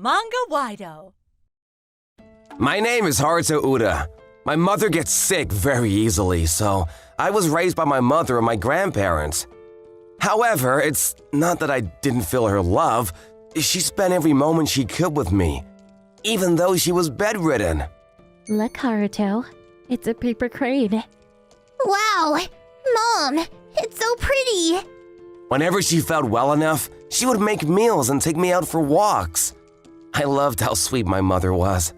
Manga-Waido. My name is Haruto Uda. My mother gets sick very easily, so I was raised by my mother and my grandparents. However, it's not that I didn't feel her love. She spent every moment she could with me, even though she was bedridden. Look, Haruto. It's a paper crane. Wow! Mom, it's so pretty! Whenever she felt well enough, she would make meals and take me out for walks. I loved how sweet my mother was.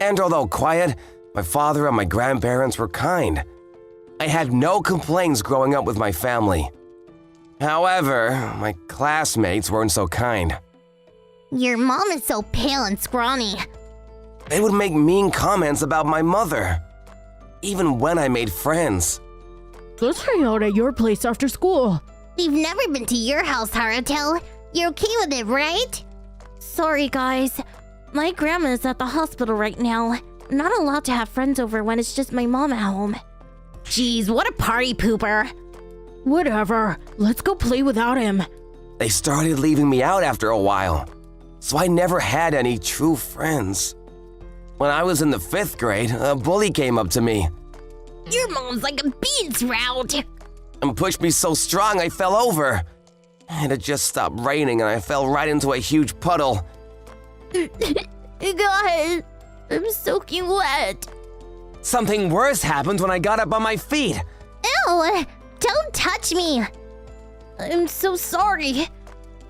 And although quiet, my father and my grandparents were kind. I had no complaints growing up with my family. However, my classmates weren't so kind. Your mom is so pale and scrawny. They would make mean comments about my mother, even when I made friends. Let's hang out at your place after school. We've never been to your house, Haruto. You're okay with it, right? Sorry, guys. My grandma is at the hospital right now. I'm not allowed to have friends over when it's just my mom at home. Jeez, what a party pooper. Whatever. Let's go play without him. They started leaving me out after a while, so I never had any true friends. When I was in the 5th grade, a bully came up to me Your mom's like a bean's route. and pushed me so strong I fell over. It had just stopped raining and I fell right into a huge puddle. Guys, I'm soaking wet. Something worse happened when I got up on my feet. Ew! Don't touch me! I'm so sorry.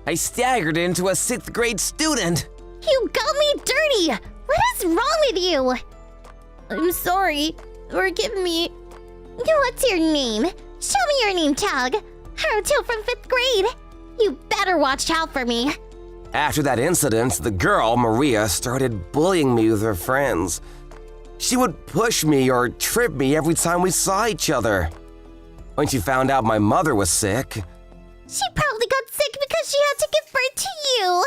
I staggered into a 6th grade student. You got me dirty! What is wrong with you? I'm sorry. Forgive me. What's your name? Show me your name tag. Haruto from 5th grade. You better watch out for me. After that incident, the girl, Maria, started bullying me with her friends. She would push me or trip me every time we saw each other. When she found out my mother was sick, She probably got sick because she had to give birth to you.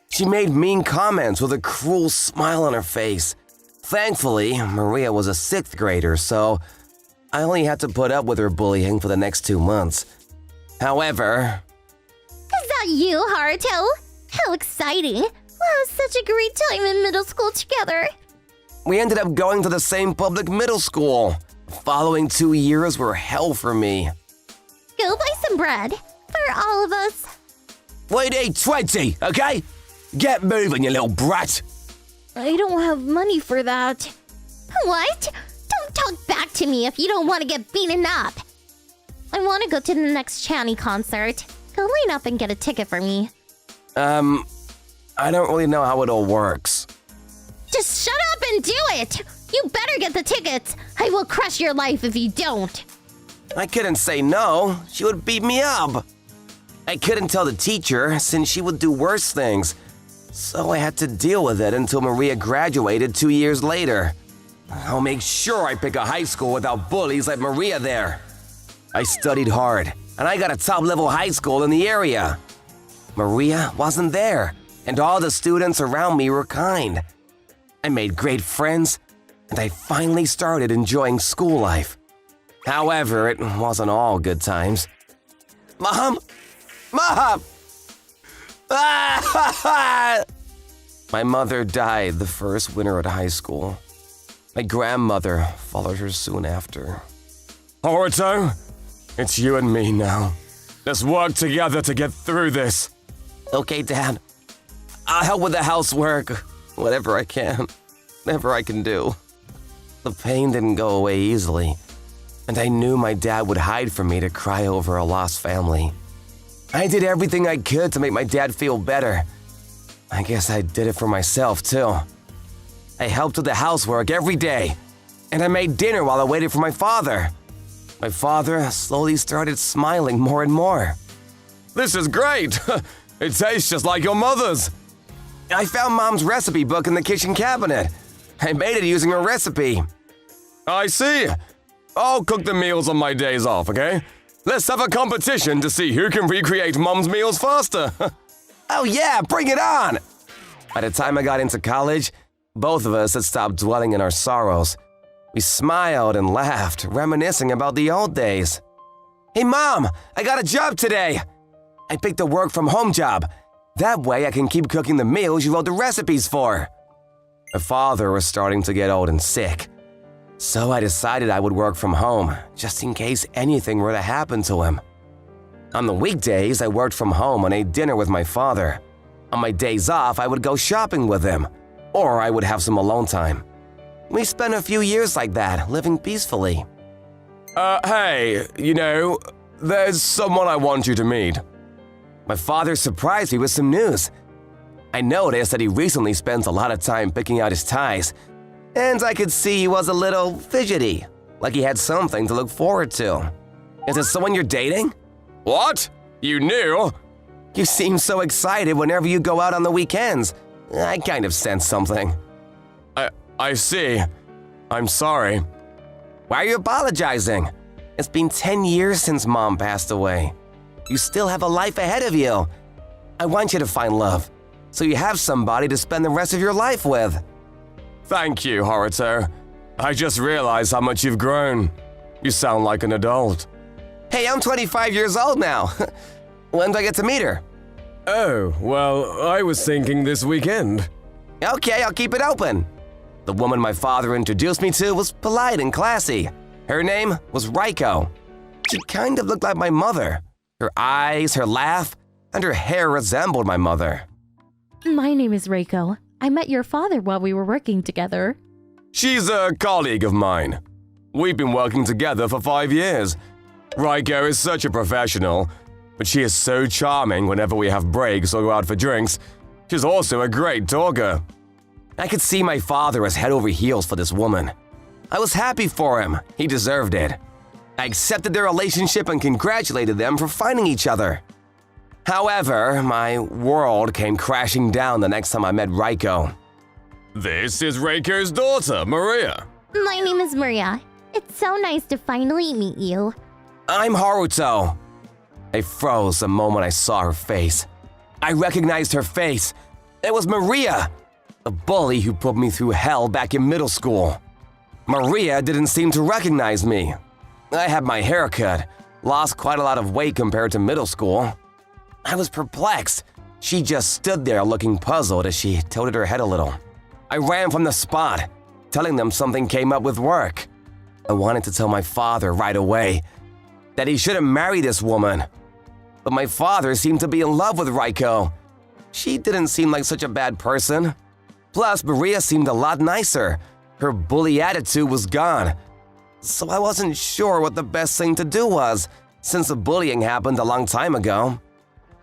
she made mean comments with a cruel smile on her face. Thankfully, Maria was a 6th grader, so I only had to put up with her bullying for the next 2 months. However, Is that you, Haruto? How exciting. We'll have such a great time in middle school together. we ended up going to the same public middle school. The following 2 years were hell for me. Go buy some bread for all of us. We'd eat 20, okay? Get moving, you little brat. I don't have money for that. What? Don't talk back to me if you don't want to get beaten up. I want to go to the next Channy concert. Go line up and get a ticket for me. I don't really know how it all works. Just shut up and do it! You better get the tickets. I will crush your life if you don't. I couldn't say no. She would beat me up. I couldn't tell the teacher since she would do worse things. So I had to deal with it until Maria graduated 2 years later. I'll make sure I pick a high school without bullies like Maria there. I studied hard, and I got a top-level high school in the area. Maria wasn't there, and all the students around me were kind. I made great friends, and I finally started enjoying school life. However, it wasn't all good times. Mom! Mom! My mother died the first winter at high school. My grandmother followed her soon after. Haruto, it's you and me now. Let's work together to get through this. Okay, Dad. I'll help with the housework, whatever I can, whatever I can do. The pain didn't go away easily, and I knew my dad would hide from me to cry over a lost family. I did everything I could to make my dad feel better. I guess I did it for myself, too. I helped with the housework every day, and I made dinner while I waited for my father. My father slowly started smiling more and more. This is great! It tastes just like your mother's. I found Mom's recipe book in the kitchen cabinet. I made it using her recipe. I see. I'll cook the meals on my days off, okay? Let's have a competition to see who can recreate Mom's meals faster. Oh yeah, bring it on! By the time I got into college, both of us had stopped dwelling in our sorrows. We smiled and laughed, reminiscing about the old days. Hey Mom, I got a job today! I picked a work-from-home job. That way I can keep cooking the meals you wrote the recipes for. My father was starting to get old and sick, so I decided I would work from home, just in case anything were to happen to him. On the weekdays, I worked from home and ate dinner with my father. On my days off, I would go shopping with him, or I would have some alone time. We spent a few years like that, living peacefully. Hey, there's someone I want you to meet. My father surprised me with some news. I noticed that he recently spent a lot of time picking out his ties, and I could see he was a little fidgety, like he had something to look forward to. Is it someone you're dating? What? You knew? You seem so excited whenever you go out on the weekends. I kind of sense something. I see. I'm sorry. Why are you apologizing? It's been 10 years since Mom passed away. You still have a life ahead of you. I want you to find love, so you have somebody to spend the rest of your life with. Thank you, Haruto. I just realized how much you've grown. You sound like an adult. Hey, I'm 25 years old now. When do I get to meet her? Oh, well, I was thinking this weekend. Okay, I'll keep it open. The woman my father introduced me to was polite and classy. Her name was Raiko. She kind of looked like my mother. Her eyes, her laugh, and her hair resembled my mother. My name is Reiko. I met your father while we were working together. She's a colleague of mine. We've been working together for 5 years. Raiko is such a professional, but she is so charming whenever we have breaks or go out for drinks. She's also a great talker. I could see my father was head over heels for this woman. I was happy for him. He deserved it. I accepted their relationship and congratulated them for finding each other. However, my world came crashing down the next time I met Raiko. This is Raiko's daughter, Maria. My name is Maria. It's so nice to finally meet you. I'm Haruto. I froze the moment I saw her face. I recognized her face. It was Maria, the bully who put me through hell back in middle school. Maria didn't seem to recognize me. I had my hair cut, lost quite a lot of weight compared to middle school. I was perplexed. She just stood there looking puzzled as she tilted her head a little. I ran from the spot, telling them something came up with work. I wanted to tell my father right away that he shouldn't marry this woman. But my father seemed to be in love with Raiko. She didn't seem like such a bad person. Plus, Maria seemed a lot nicer. Her bully attitude was gone. So I wasn't sure what the best thing to do was, since the bullying happened a long time ago.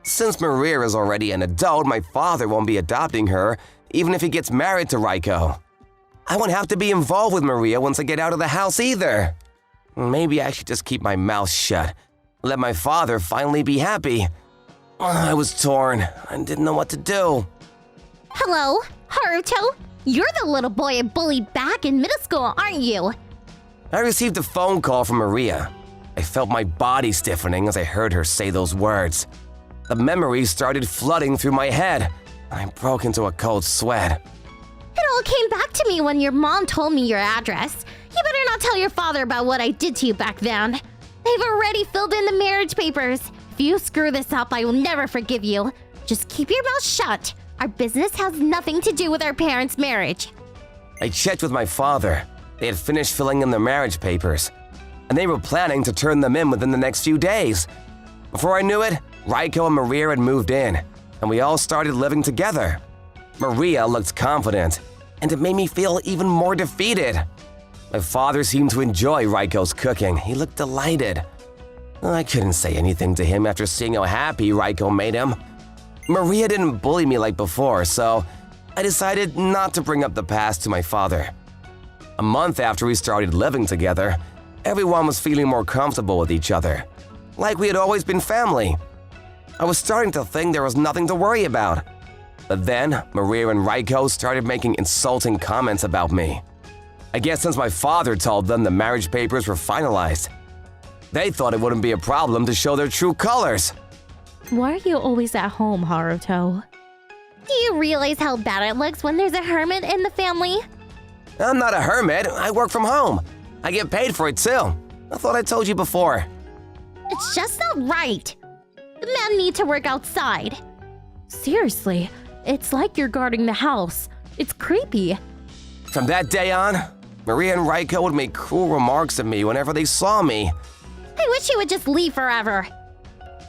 Since Maria is already an adult, my father won't be adopting her, even if he gets married to Raiko. I won't have to be involved with Maria once I get out of the house either. Maybe I should just keep my mouth shut. Let my father finally be happy. I was torn. I didn't know what to do. Hello, Haruto. You're the little boy I bullied back in middle school, aren't you? I received a phone call from Maria. I felt my body stiffening as I heard her say those words. The memories started flooding through my head. I broke into a cold sweat. It all came back to me when your mom told me your address. You better not tell your father about what I did to you back then. They've already filled in the marriage papers. If you screw this up, I will never forgive you. Just keep your mouth shut. Our business has nothing to do with our parents' marriage. I checked with my father. They had finished filling in their marriage papers, and they were planning to turn them in within the next few days. Before I knew it, Raiko and Maria had moved in, and we all started living together. Maria looked confident, and it made me feel even more defeated. My father seemed to enjoy Raiko's cooking. He looked delighted. I couldn't say anything to him after seeing how happy Raiko made him. Maria didn't bully me like before, so I decided not to bring up the past to my father. A month after we started living together, everyone was feeling more comfortable with each other, like we had always been family. I was starting to think there was nothing to worry about. But then, Maria and Raiko started making insulting comments about me. I guess since my father told them the marriage papers were finalized, they thought it wouldn't be a problem to show their true colors. Why are you always at home, Haruto? Do you realize how bad it looks when there's a hermit in the family? I'm not a hermit. I work from home. I get paid for it too. I thought I told you before. It's just not right. The men need to work outside. Seriously, it's like you're guarding the house. It's creepy. From that day on, Maria and Raiko would make cruel remarks at me whenever they saw me. I wish you would just leave forever.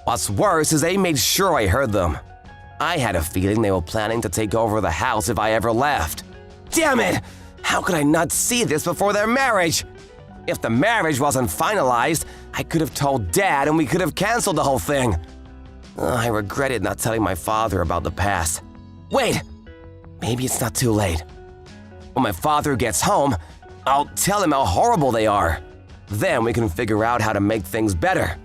What's worse is they made sure I heard them. I had a feeling they were planning to take over the house if I ever left. Damn it! How could I not see this before their marriage? If the marriage wasn't finalized, I could have told Dad and we could have canceled the whole thing. I regretted not telling my father about the past. Wait! Maybe it's not too late. When my father gets home, I'll tell him how horrible they are. Then we can figure out how to make things better.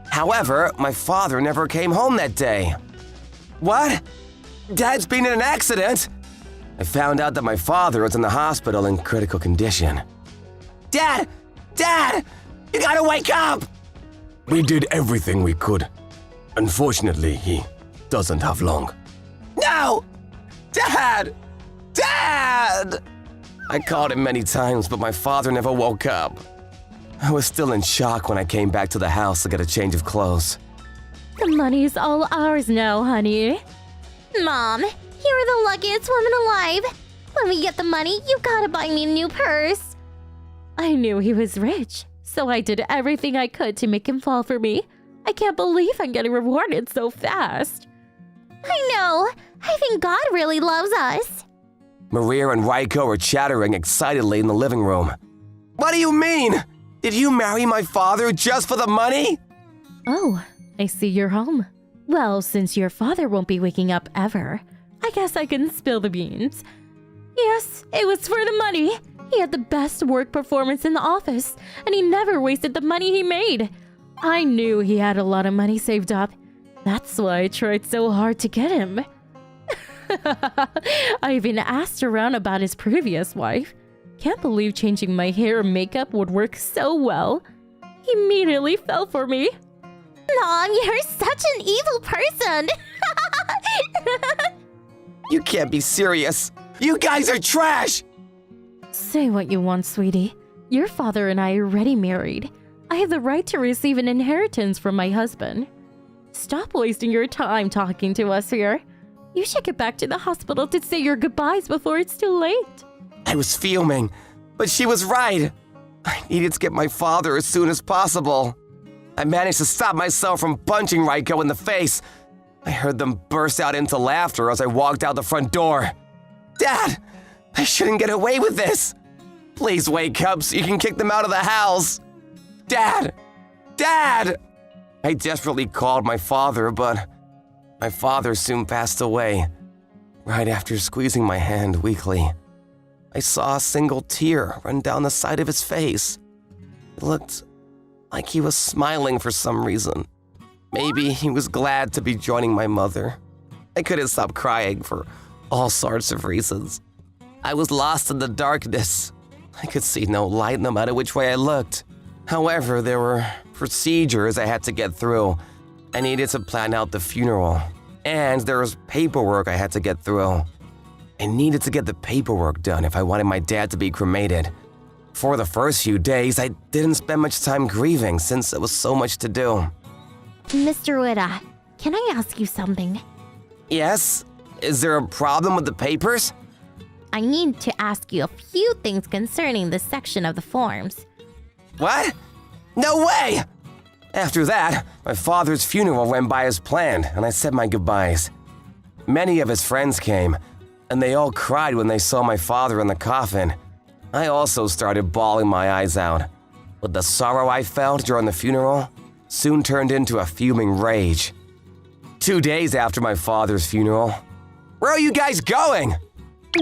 However, my father never came home that day. What? Dad's been in an accident? I found out that my father was in the hospital in critical condition. Dad! Dad! You gotta wake up! We did everything we could. Unfortunately, he doesn't have long. No! Dad! Dad! I called him many times, but my father never woke up. I was still in shock when I came back to the house to get a change of clothes. The money's all ours now, honey. Mom, you're the luckiest woman alive. When we get the money, you gotta buy me a new purse. I knew he was rich, so I did everything I could to make him fall for me. I can't believe I'm getting rewarded so fast. I know. I think God really loves us. Maria and Raiko were chattering excitedly in the living room. What do you mean? Did you marry my father just for the money? Oh, I see you're home. Well, since your father won't be waking up ever, I guess I can spill the beans. Yes, it was for the money. He had the best work performance in the office, and he never wasted the money he made. I knew he had a lot of money saved up. That's why I tried so hard to get him. I even asked around about his previous wife. Can't believe changing my hair and makeup would work so well. He immediately fell for me. Mom, you're such an evil person. You can't be serious. You guys are trash! Say what you want, sweetie. Your father and I are already married. I have the right to receive an inheritance from my husband. Stop wasting your time talking to us here. You should get back to the hospital to say your goodbyes before it's too late. I was fuming, but she was right. I needed to get my father as soon as possible. I managed to stop myself from punching Raiko in the face. I heard them burst out into laughter as I walked out the front door. Dad, I shouldn't get away with this. Please wake up so you can kick them out of the house. Dad! Dad! I desperately called my father, but my father soon passed away. Right after squeezing my hand weakly, I saw a single tear run down the side of his face. It looked like he was smiling for some reason. Maybe he was glad to be joining my mother. I couldn't stop crying for all sorts of reasons. I was lost in the darkness. I could see no light no matter which way I looked. However, there were procedures I had to get through. I needed to plan out the funeral, and there was paperwork I had to get through. I needed to get the paperwork done if I wanted my dad to be cremated. For the first few days, I didn't spend much time grieving since there was so much to do. Mr. Ueda, can I ask you something? Yes? Is there a problem with the papers? I need to ask you a few things concerning this section of the forms. What? No way! After that, my father's funeral went by as planned, and I said my goodbyes. Many of his friends came, and they all cried when they saw my father in the coffin. I also started bawling my eyes out. But the sorrow I felt during the funeral soon turned into a fuming rage. 2 days after my father's funeral, where are you guys going?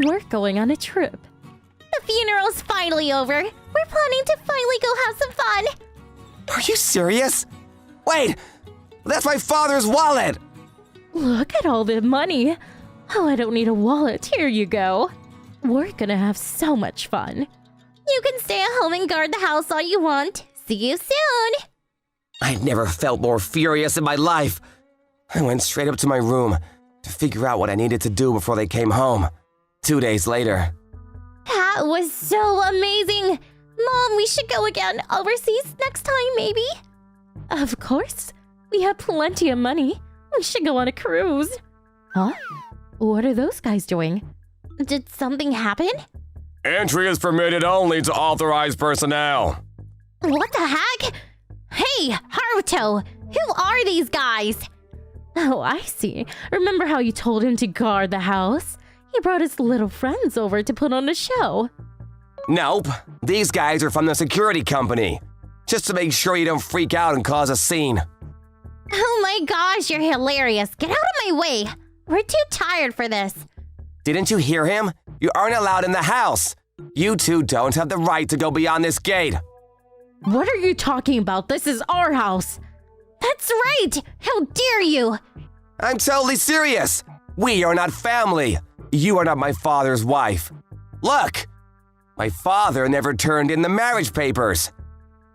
We're going on a trip. The funeral's finally over. We're planning to finally go have some fun. Are you serious? Wait, that's my father's wallet! Look at all the money. Oh, I don't need a wallet. Here you go. We're gonna have so much fun. You can stay at home and guard the house all you want. See you soon. I'd never felt more furious in my life. I went straight up to my room to figure out what I needed to do before they came home. 2 days later. That was so amazing. Mom, we should go again overseas next time, maybe? Of course. We have plenty of money. We should go on a cruise. Huh? What are those guys doing? Did something happen? Entry is permitted only to authorized personnel. What the heck? Hey, Haruto! Who are these guys? Oh, I see. Remember how you told him to guard the house? He brought his little friends over to put on a show. Nope, these guys are from the security company. Just to make sure you don't freak out and cause a scene. Oh my gosh, you're hilarious. Get out of my way. We're too tired for this. Didn't you hear him? You aren't allowed in the house. You two don't have the right to go beyond this gate. What are you talking about? This is our house. That's right! How dare you! I'm totally serious. We are not family. You are not my father's wife. Look, my father never turned in the marriage papers.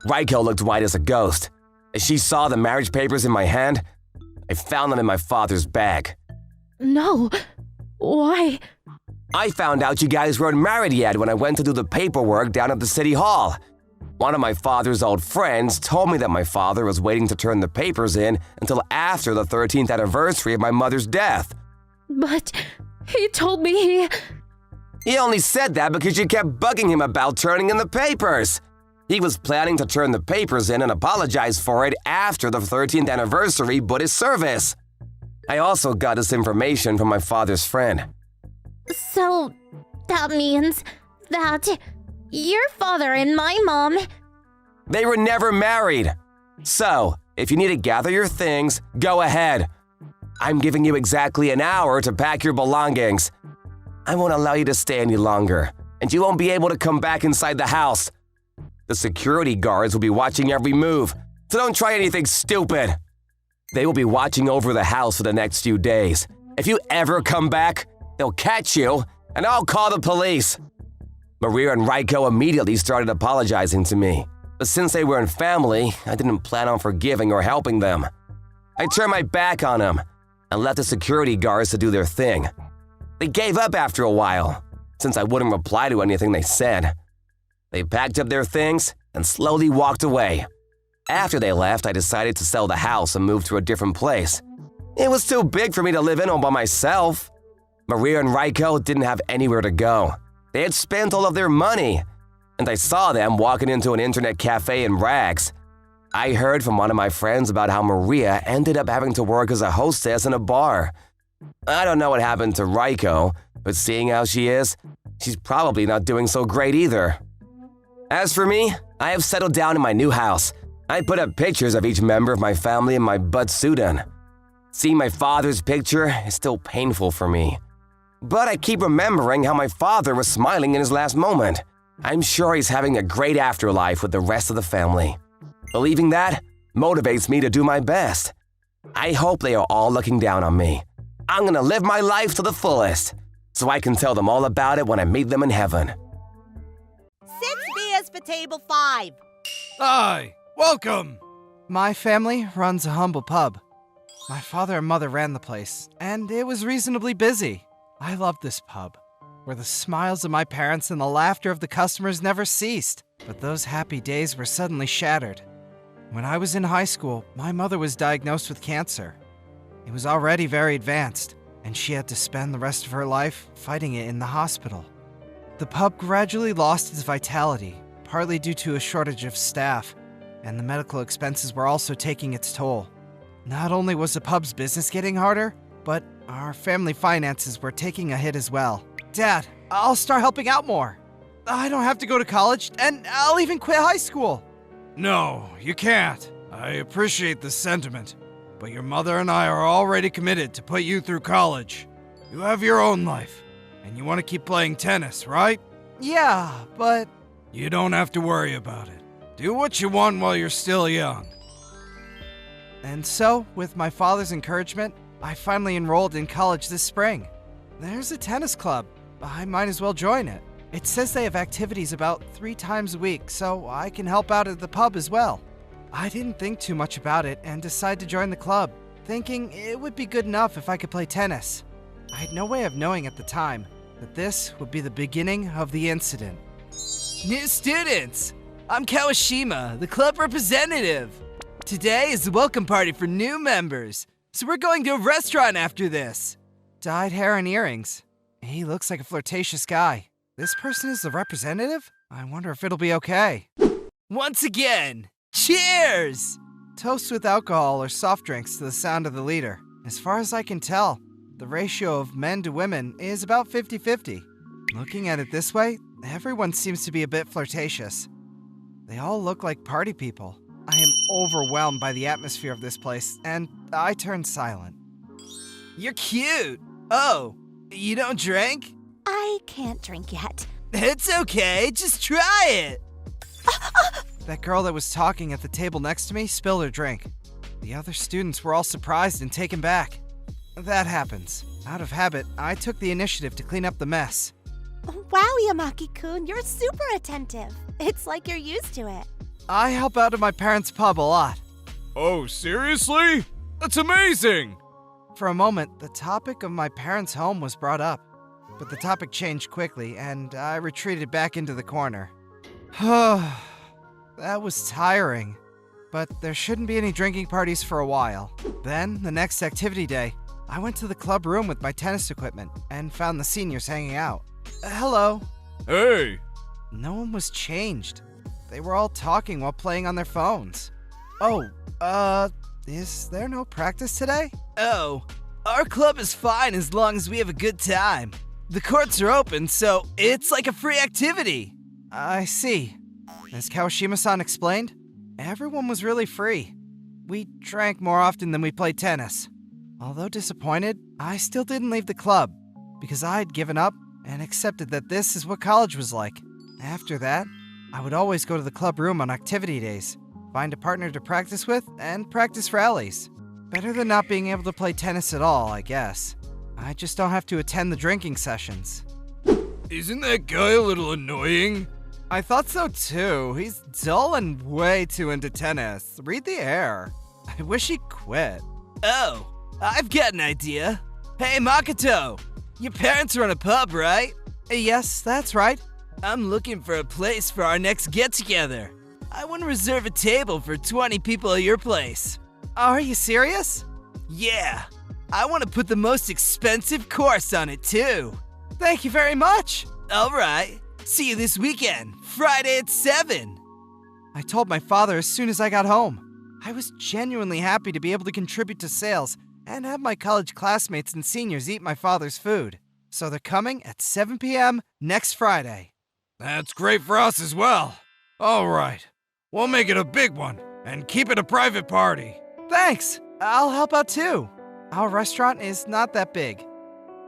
Raiko looked white as a ghost. As she saw the marriage papers in my hand, I found them in my father's bag. No. Why? I found out you guys weren't married yet when I went to do the paperwork down at the city hall. One of my father's old friends told me that my father was waiting to turn the papers in until after the 13th anniversary of my mother's death. But he told me He only said that because you kept bugging him about turning in the papers. He was planning to turn the papers in and apologize for it after the 13th anniversary Buddhist service. I also got this information from my father's friend. So, that means that your father and my mom... They were never married. So, if you need to gather your things, go ahead. I'm giving you exactly an hour to pack your belongings. I won't allow you to stay any longer, and you won't be able to come back inside the house. The security guards will be watching every move, so don't try anything stupid. They will be watching over the house for the next few days. If you ever come back, they'll catch you, and I'll call the police. Maria and Raiko immediately started apologizing to me, but since they weren't family, I didn't plan on forgiving or helping them. I turned my back on them and left the security guards to do their thing. They gave up after a while, since I wouldn't reply to anything they said. They packed up their things and slowly walked away. After they left, I decided to sell the house and move to a different place. It was too big for me to live in all by myself. Maria and Raiko didn't have anywhere to go. They had spent all of their money, and I saw them walking into an internet cafe in rags. I heard from one of my friends about how Maria ended up having to work as a hostess in a bar. I don't know what happened to Raiko, but seeing how she is, she's probably not doing so great either. As for me, I have settled down in my new house. I put up pictures of each member of my family in my Butsudan. Seeing my father's picture is still painful for me. But I keep remembering how my father was smiling in his last moment. I'm sure he's having a great afterlife with the rest of the family. Believing that motivates me to do my best. I hope they are all looking down on me. I'm gonna live my life to the fullest, so I can tell them all about it when I meet them in heaven. 6B is for table 5. Hi, welcome! My family runs a humble pub. My father and mother ran the place, and it was reasonably busy. I loved this pub, where the smiles of my parents and the laughter of the customers never ceased. But those happy days were suddenly shattered. When I was in high school, my mother was diagnosed with cancer. It was already very advanced, and she had to spend the rest of her life fighting it in the hospital. The pub gradually lost its vitality, partly due to a shortage of staff, and the medical expenses were also taking its toll. Not only was the pub's business getting harder, but our family finances were taking a hit as well. Dad, I'll start helping out more. I don't have to go to college, and I'll even quit high school. No, you can't. I appreciate the sentiment, but your mother and I are already committed to put you through college. You have your own life, and you want to keep playing tennis, right? Yeah, but... You don't have to worry about it. Do what you want while you're still young. And so, with my father's encouragement, I finally enrolled in college this spring. There's a tennis club. I might as well join it. It says they have activities about 3 times a week, so I can help out at the pub as well. I didn't think too much about it and decided to join the club, thinking it would be good enough if I could play tennis. I had no way of knowing at the time that this would be the beginning of the incident. New students! I'm Kawashima, the club representative. Today is the welcome party for new members, so we're going to a restaurant after this. dyed hair and earrings. He looks like a flirtatious guy. This person is the representative? I wonder if it'll be okay. Once again, cheers! Toast with alcohol or soft drinks to the sound of the leader. As far as I can tell, the ratio of men to women is about 50-50. Looking at it this way, everyone seems to be a bit flirtatious. They all look like party people. I am overwhelmed by the atmosphere of this place, and I turn silent. You're cute! Oh, you don't drink? I can't drink yet. It's okay, just try it! That girl that was talking at the table next to me spilled her drink. The other students were all surprised and taken back. That happens. Out of habit, I took the initiative to clean up the mess. Wow, Yamaki-kun, you're super attentive. It's like you're used to it. I help out at my parents' pub a lot. Oh, seriously? That's amazing! For a moment, the topic of my parents' home was brought up, but the topic changed quickly, and I retreated back into the corner. That was tiring, but there shouldn't be any drinking parties for a while. Then, the next activity day, I went to the club room with my tennis equipment and found the seniors hanging out. Hello. Hey! No one was changed. They were all talking while playing on their phones. Oh, is there no practice today? Oh, our club is fine as long as we have a good time. The courts are open, so it's like a free activity. I see. As Kawashima-san explained, everyone was really free. We drank more often than we played tennis. Although disappointed, I still didn't leave the club because I'd given up and accepted that this is what college was like. After that, I would always go to the club room on activity days, find a partner to practice with, and practice rallies. Better than not being able to play tennis at all, I guess. I just don't have to attend the drinking sessions. Isn't that guy a little annoying? I thought so too. He's dull and way too into tennis. Read the air. I wish he'd quit. Oh, I've got an idea. Hey, Makoto! Your parents run a pub, right? Yes, that's right. I'm looking for a place for our next get-together. I want to reserve a table for 20 people at your place. Are you serious? Yeah. I want to put the most expensive course on it, too. Thank you very much. All right. See you this weekend, Friday at 7. I told my father as soon as I got home. I was genuinely happy to be able to contribute to sales and have my college classmates and seniors eat my father's food. So they're coming at 7 p.m. next Friday. That's great for us as well. All right. We'll make it a big one and keep it a private party. Thanks. I'll help out too. Our restaurant is not that big.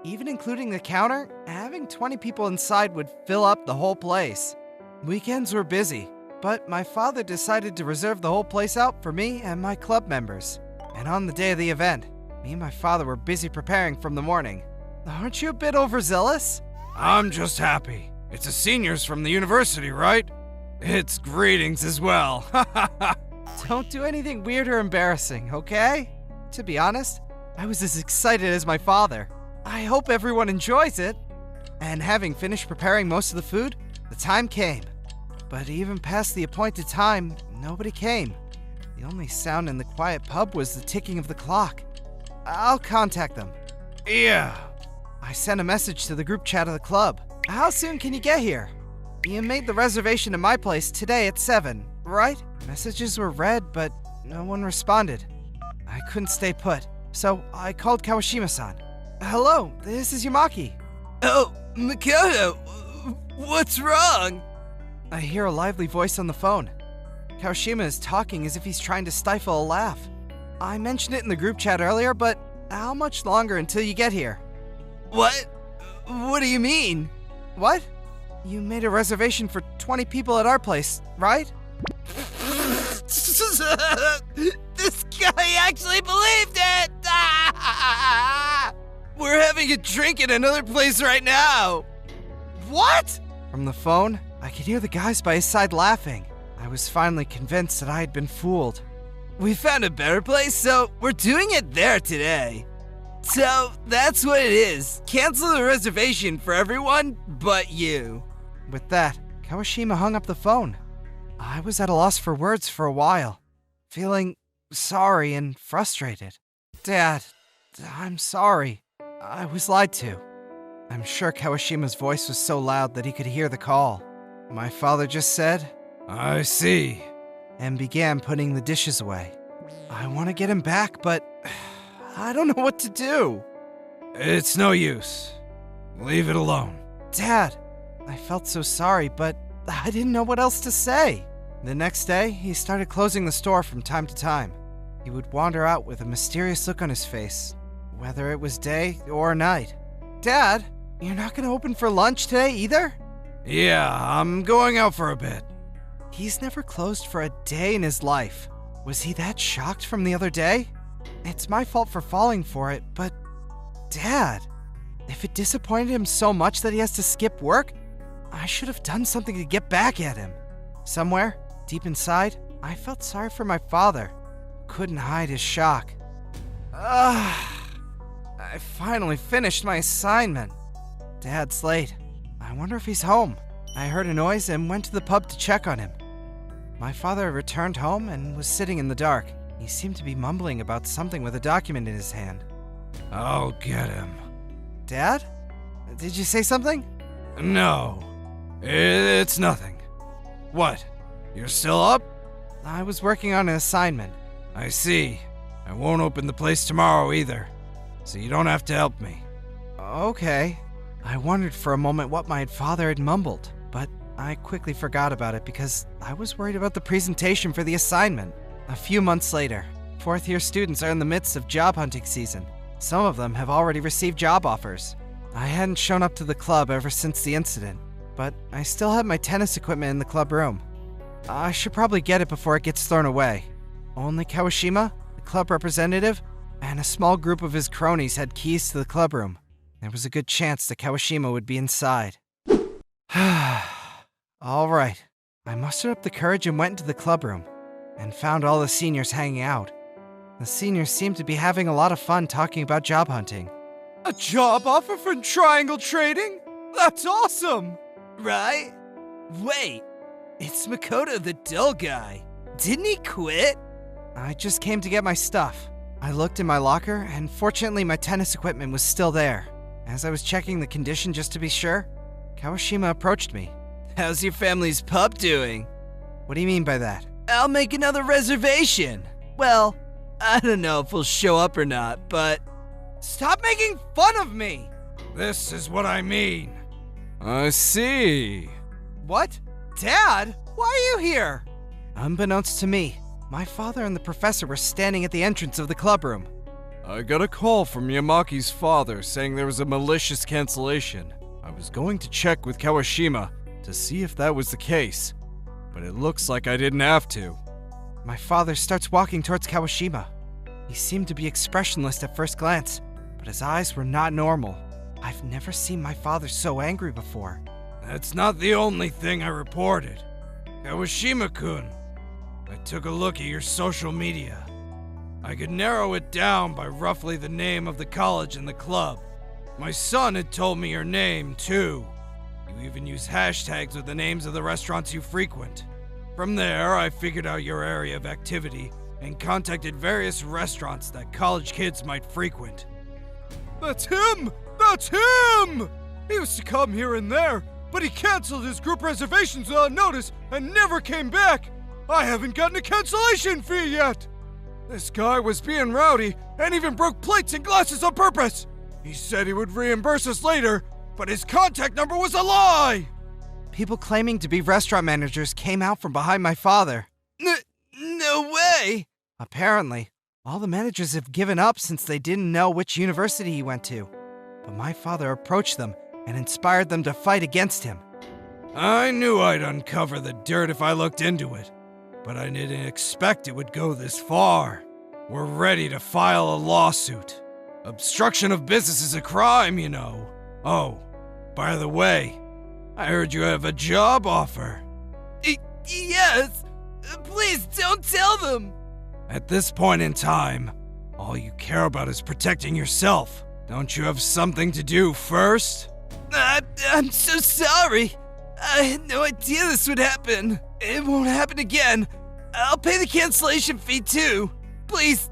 Even including the counter, having 20 people inside would fill up the whole place. Weekends were busy, but my father decided to reserve the whole place out for me and my club members. And on the day of the event, me and my father were busy preparing from the morning. Aren't you a bit overzealous? I'm just happy. It's the seniors from the university, right? It's greetings as well. Don't do anything weird or embarrassing, okay? To be honest, I was as excited as my father. I hope everyone enjoys it. And having finished preparing most of the food, the time came. But even past the appointed time, nobody came. The only sound in the quiet pub was the ticking of the clock. I'll contact them. Yeah. I sent a message to the group chat of the club. How soon can you get here? You made the reservation at my place today at 7, right? Messages were read, but no one responded. I couldn't stay put, so I called Kawashima-san. Hello, this is Yamaki. Oh, Makoto, what's wrong? I hear a lively voice on the phone. Kawashima is talking as if he's trying to stifle a laugh. I mentioned it in the group chat earlier, but how much longer until you get here? What? What do you mean? What? You made a reservation for 20 people at our place, right? This guy actually believed it! We're having a drink at another place right now! What? From the phone, I could hear the guys by his side laughing. I was finally convinced that I had been fooled. We found a better place, so we're doing it there today. So, that's what it is. Cancel the reservation for everyone but you. With that, Kawashima hung up the phone. I was at a loss for words for a while, feeling sorry and frustrated. Dad, I'm sorry. I was lied to. I'm sure Kawashima's voice was so loud that he could hear the call. My father just said, I see. and began putting the dishes away. I want to get him back, but I don't know what to do. It's no use. Leave it alone. Dad, I felt so sorry, but I didn't know what else to say. The next day, he started closing the store from time to time. He would wander out with a mysterious look on his face, whether it was day or night. Dad, you're not going to open for lunch today either? Yeah, I'm going out for a bit. He's never closed for a day in his life. Was he that shocked from the other day? It's my fault for falling for it, but Dad, if it disappointed him so much that he has to skip work, I should have done something to get back at him. Somewhere, deep inside, I felt sorry for my father. Couldn't hide his shock. I finally finished my assignment. Dad's late. I wonder if he's home. I heard a noise and went to the pub to check on him. My father returned home and was sitting in the dark. He seemed to be mumbling about something with a document in his hand. I'll get him. Dad? Did you say something? No, it's nothing. What? You're still up? I was working on an assignment. I see. I won't open the place tomorrow either, so you don't have to help me. Okay. I wondered for a moment what my father had mumbled, but I quickly forgot about it because I was worried about the presentation for the assignment. A few months later, fourth-year students are in the midst of job hunting season. Some of them have already received job offers. I hadn't shown up to the club ever since the incident, but I still had my tennis equipment in the club room. I should probably get it before it gets thrown away. Only Kawashima, the club representative, and a small group of his cronies had keys to the club room. There was a good chance that Kawashima would be inside. All right. I mustered up the courage and went into the club room, and found all the seniors hanging out. The seniors seemed to be having a lot of fun talking about job hunting. A job offer from Triangle Trading? That's awesome! Right? Wait, it's Makoto the dull guy. Didn't he quit? I just came to get my stuff. I looked in my locker, and fortunately my tennis equipment was still there. As I was checking the condition just to be sure, Kawashima approached me. How's your family's pub doing? What do you mean by that? I'll make another reservation. Well, I don't know if we'll show up or not, but... Stop making fun of me! This is what I mean. I see. What? Dad? Why are you here? Unbeknownst to me, my father and the professor were standing at the entrance of the club room. I got a call from Yamaki's father saying there was a malicious cancellation. I was going to check with Kawashima to see if that was the case, but it looks like I didn't have to. My father starts walking towards Kawashima. He seemed to be expressionless at first glance, but his eyes were not normal. I've never seen my father so angry before. That's not the only thing I reported. Kawashima-kun, I took a look at your social media. I could narrow it down by roughly the name of the college and the club. My son had told me your name, too. You even use hashtags with the names of the restaurants you frequent. From there, I figured out your area of activity and contacted various restaurants that college kids might frequent. That's him! That's him! He used to come here and there, but he canceled his group reservations without notice and never came back. I haven't gotten a cancellation fee yet. This guy was being rowdy and even broke plates and glasses on purpose. He said he would reimburse us later, but his contact number was a lie. People claiming to be restaurant managers came out from behind my father. No way! Apparently, all the managers have given up since they didn't know which university he went to. But my father approached them and inspired them to fight against him. I knew I'd uncover the dirt if I looked into it, but I didn't expect it would go this far. We're ready to file a lawsuit. Obstruction of business is a crime, you know. Oh, by the way, I heard you have a job offer. Yes! Please don't tell them! At this point in time, all you care about is protecting yourself. Don't you have something to do first? I'm so sorry. I had no idea this would happen. It won't happen again. I'll pay the cancellation fee too. Please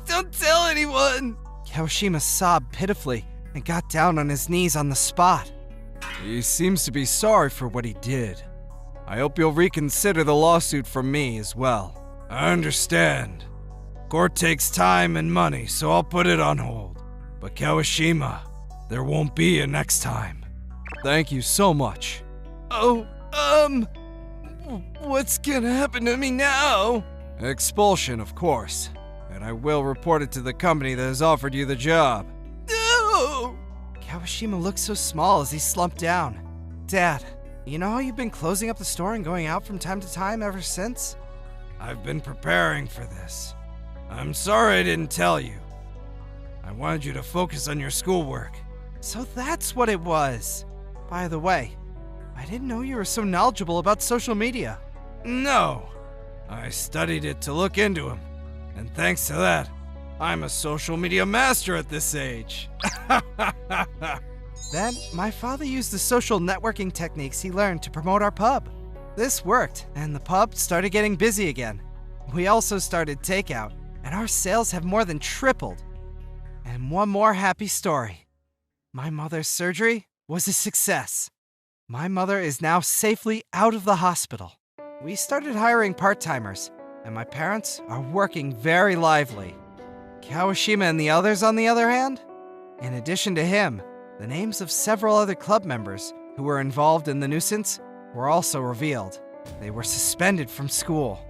don't tell anyone. Kawashima sobbed pitifully and got down on his knees on the spot. He seems to be sorry for what he did. I hope you'll reconsider the lawsuit from me as well. I understand. Court takes time and money, so I'll put it on hold. But Kawashima, there won't be a next time. Thank you so much. Oh, what's gonna happen to me now? Expulsion, of course. And I will report it to the company that has offered you the job. No! Kawashima looked so small as he slumped down. Dad, you know how you've been closing up the store and going out from time to time ever since? I've been preparing for this. I'm sorry I didn't tell you. I wanted you to focus on your schoolwork. So that's what it was. By the way, I didn't know you were so knowledgeable about social media. No, I studied it to look into him. And thanks to that, I'm a social media master at this age. Then, my father used the social networking techniques he learned to promote our pub. This worked, and the pub started getting busy again. We also started takeout, and our sales have more than tripled. And one more happy story. My mother's surgery was a success. My mother is now safely out of the hospital. We started hiring part-timers, and my parents are working very lively. Kawashima and the others, on the other hand? In addition to him, the names of several other club members who were involved in the nuisance were also revealed. They were suspended from school.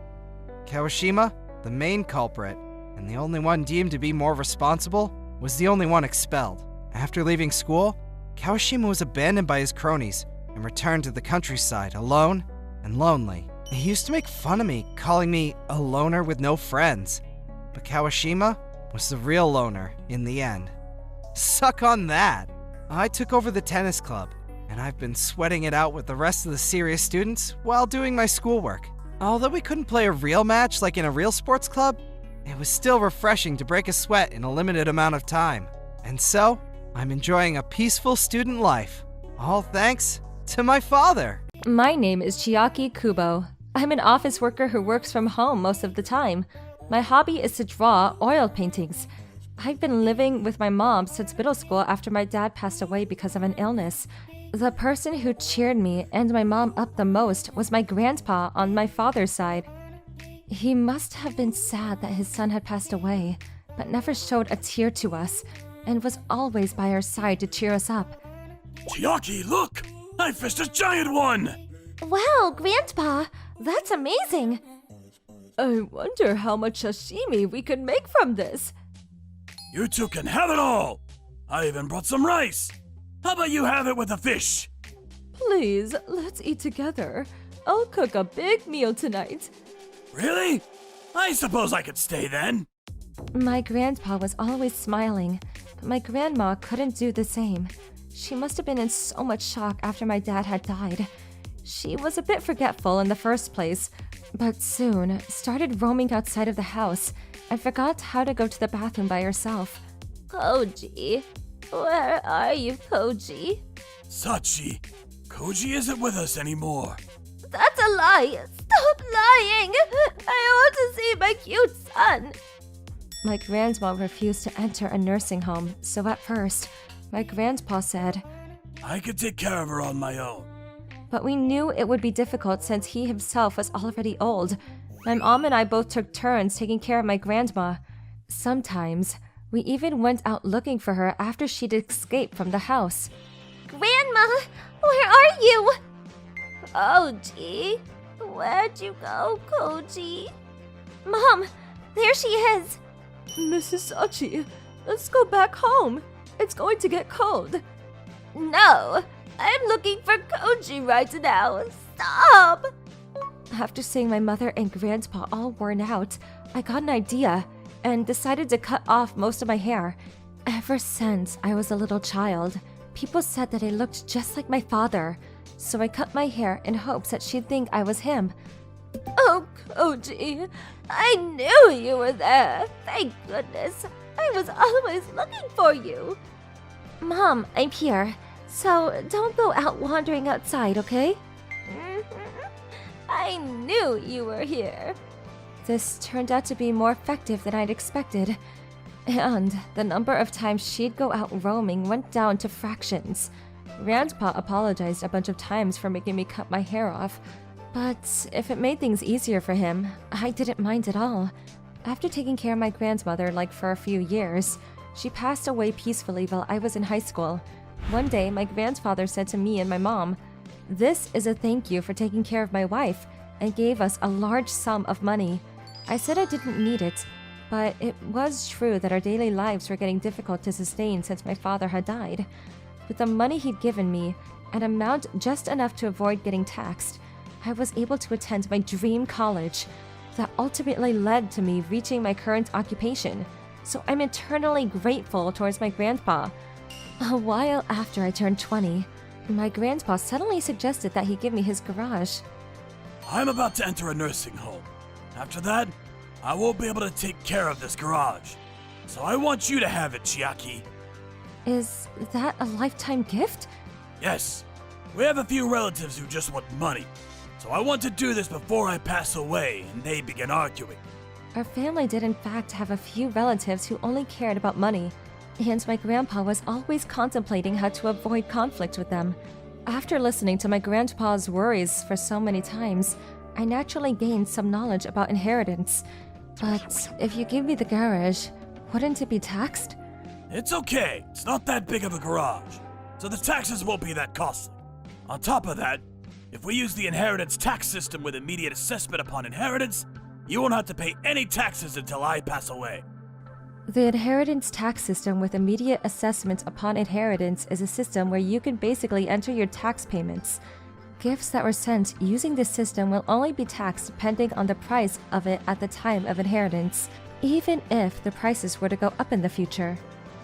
Kawashima, the main culprit, and the only one deemed to be more responsible, was the only one expelled. After leaving school, Kawashima was abandoned by his cronies and returned to the countryside alone and lonely. He used to make fun of me, calling me a loner with no friends. But Kawashima was the real loner in the end. Suck on that! I took over the tennis club, and I've been sweating it out with the rest of the serious students while doing my schoolwork. Although we couldn't play a real match like in a real sports club, it was still refreshing to break a sweat in a limited amount of time. And so, I'm enjoying a peaceful student life. All thanks to my father. My name is Chiaki Kubo. I'm an office worker who works from home most of the time. My hobby is to draw oil paintings. I've been living with my mom since middle school after my dad passed away because of an illness. The person who cheered me and my mom up the most was my grandpa on my father's side. He must have been sad that his son had passed away, but never showed a tear to us and was always by our side to cheer us up. Chiaki, look! I fished a giant one! Wow, Grandpa, that's amazing. I wonder how much sashimi we could make from this. You two can have it all! I even brought some rice! How about you have it with the fish? Please, let's eat together. I'll cook a big meal tonight. Really? I suppose I could stay then. My grandpa was always smiling, but my grandma couldn't do the same. She must have been in so much shock after my dad had died. She was a bit forgetful in the first place, but soon started roaming outside of the house and forgot how to go to the bathroom by herself. Koji, where are you, Koji? Sachi, Koji isn't with us anymore. That's a lie! Stop lying! I want to see my cute son! My grandma refused to enter a nursing home, so at first, my grandpa said, I could take care of her on my own. But we knew it would be difficult since he himself was already old. My mom and I both took turns taking care of my grandma. Sometimes, we even went out looking for her after she'd escaped from the house. Grandma, where are you? Koji, where'd you go, Koji? Mom, there she is. Mrs. Sachi, let's go back home. It's going to get cold. No, I'm looking for Koji right now. Stop! After seeing my mother and grandpa all worn out, I got an idea and decided to cut off most of my hair. Ever since I was a little child, people said that I looked just like my father, so I cut my hair in hopes that she'd think I was him. Oh, Koji, I knew you were there. Thank goodness. I was always looking for you. Mom, I'm here, so don't go out wandering outside, okay? I knew you were here. This turned out to be more effective than I'd expected. And the number of times she'd go out roaming went down to fractions. Grandpa apologized a bunch of times for making me cut my hair off, but if it made things easier for him, I didn't mind at all. After taking care of my grandmother for a few years, she passed away peacefully while I was in high school. One day, my grandfather said to me and my mom, "This is a thank you for taking care of my wife," and gave us a large sum of money. I said I didn't need it, but it was true that our daily lives were getting difficult to sustain since my father had died. With the money he'd given me, an amount just enough to avoid getting taxed, I was able to attend my dream college that ultimately led to me reaching my current occupation. So I'm eternally grateful towards my grandpa. A while after I turned 20, my grandpa suddenly suggested that he give me his garage. I'm about to enter a nursing home. After that, I won't be able to take care of this garage. So I want you to have it, Chiaki. Is that a lifetime gift? Yes. We have a few relatives who just want money. So I want to do this before I pass away and they begin arguing. Our family did in fact have a few relatives who only cared about money, and my grandpa was always contemplating how to avoid conflict with them. After listening to my grandpa's worries for so many times, I naturally gained some knowledge about inheritance. But if you give me the garage, wouldn't it be taxed? It's okay. It's not that big of a garage, so the taxes won't be that costly. On top of that, if we use the inheritance tax system with immediate assessment upon inheritance, you won't have to pay any taxes until I pass away. The inheritance tax system with immediate assessment upon inheritance is a system where you can basically enter your tax payments. Gifts that were sent using this system will only be taxed depending on the price of it at the time of inheritance, even if the prices were to go up in the future.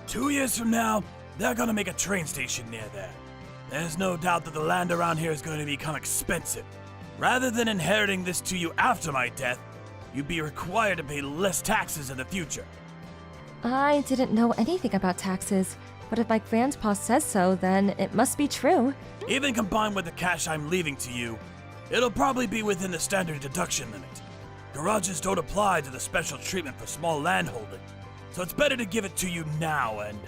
2 years from now, they're gonna make a train station near there. There's no doubt that the land around here is going to become expensive. Rather than inheriting this to you after my death, you'd be required to pay less taxes in the future. I didn't know anything about taxes, but if my grandpa says so, then it must be true. Even combined with the cash I'm leaving to you, it'll probably be within the standard deduction limit. Garages don't apply to the special treatment for small landholding, so it's better to give it to you now and...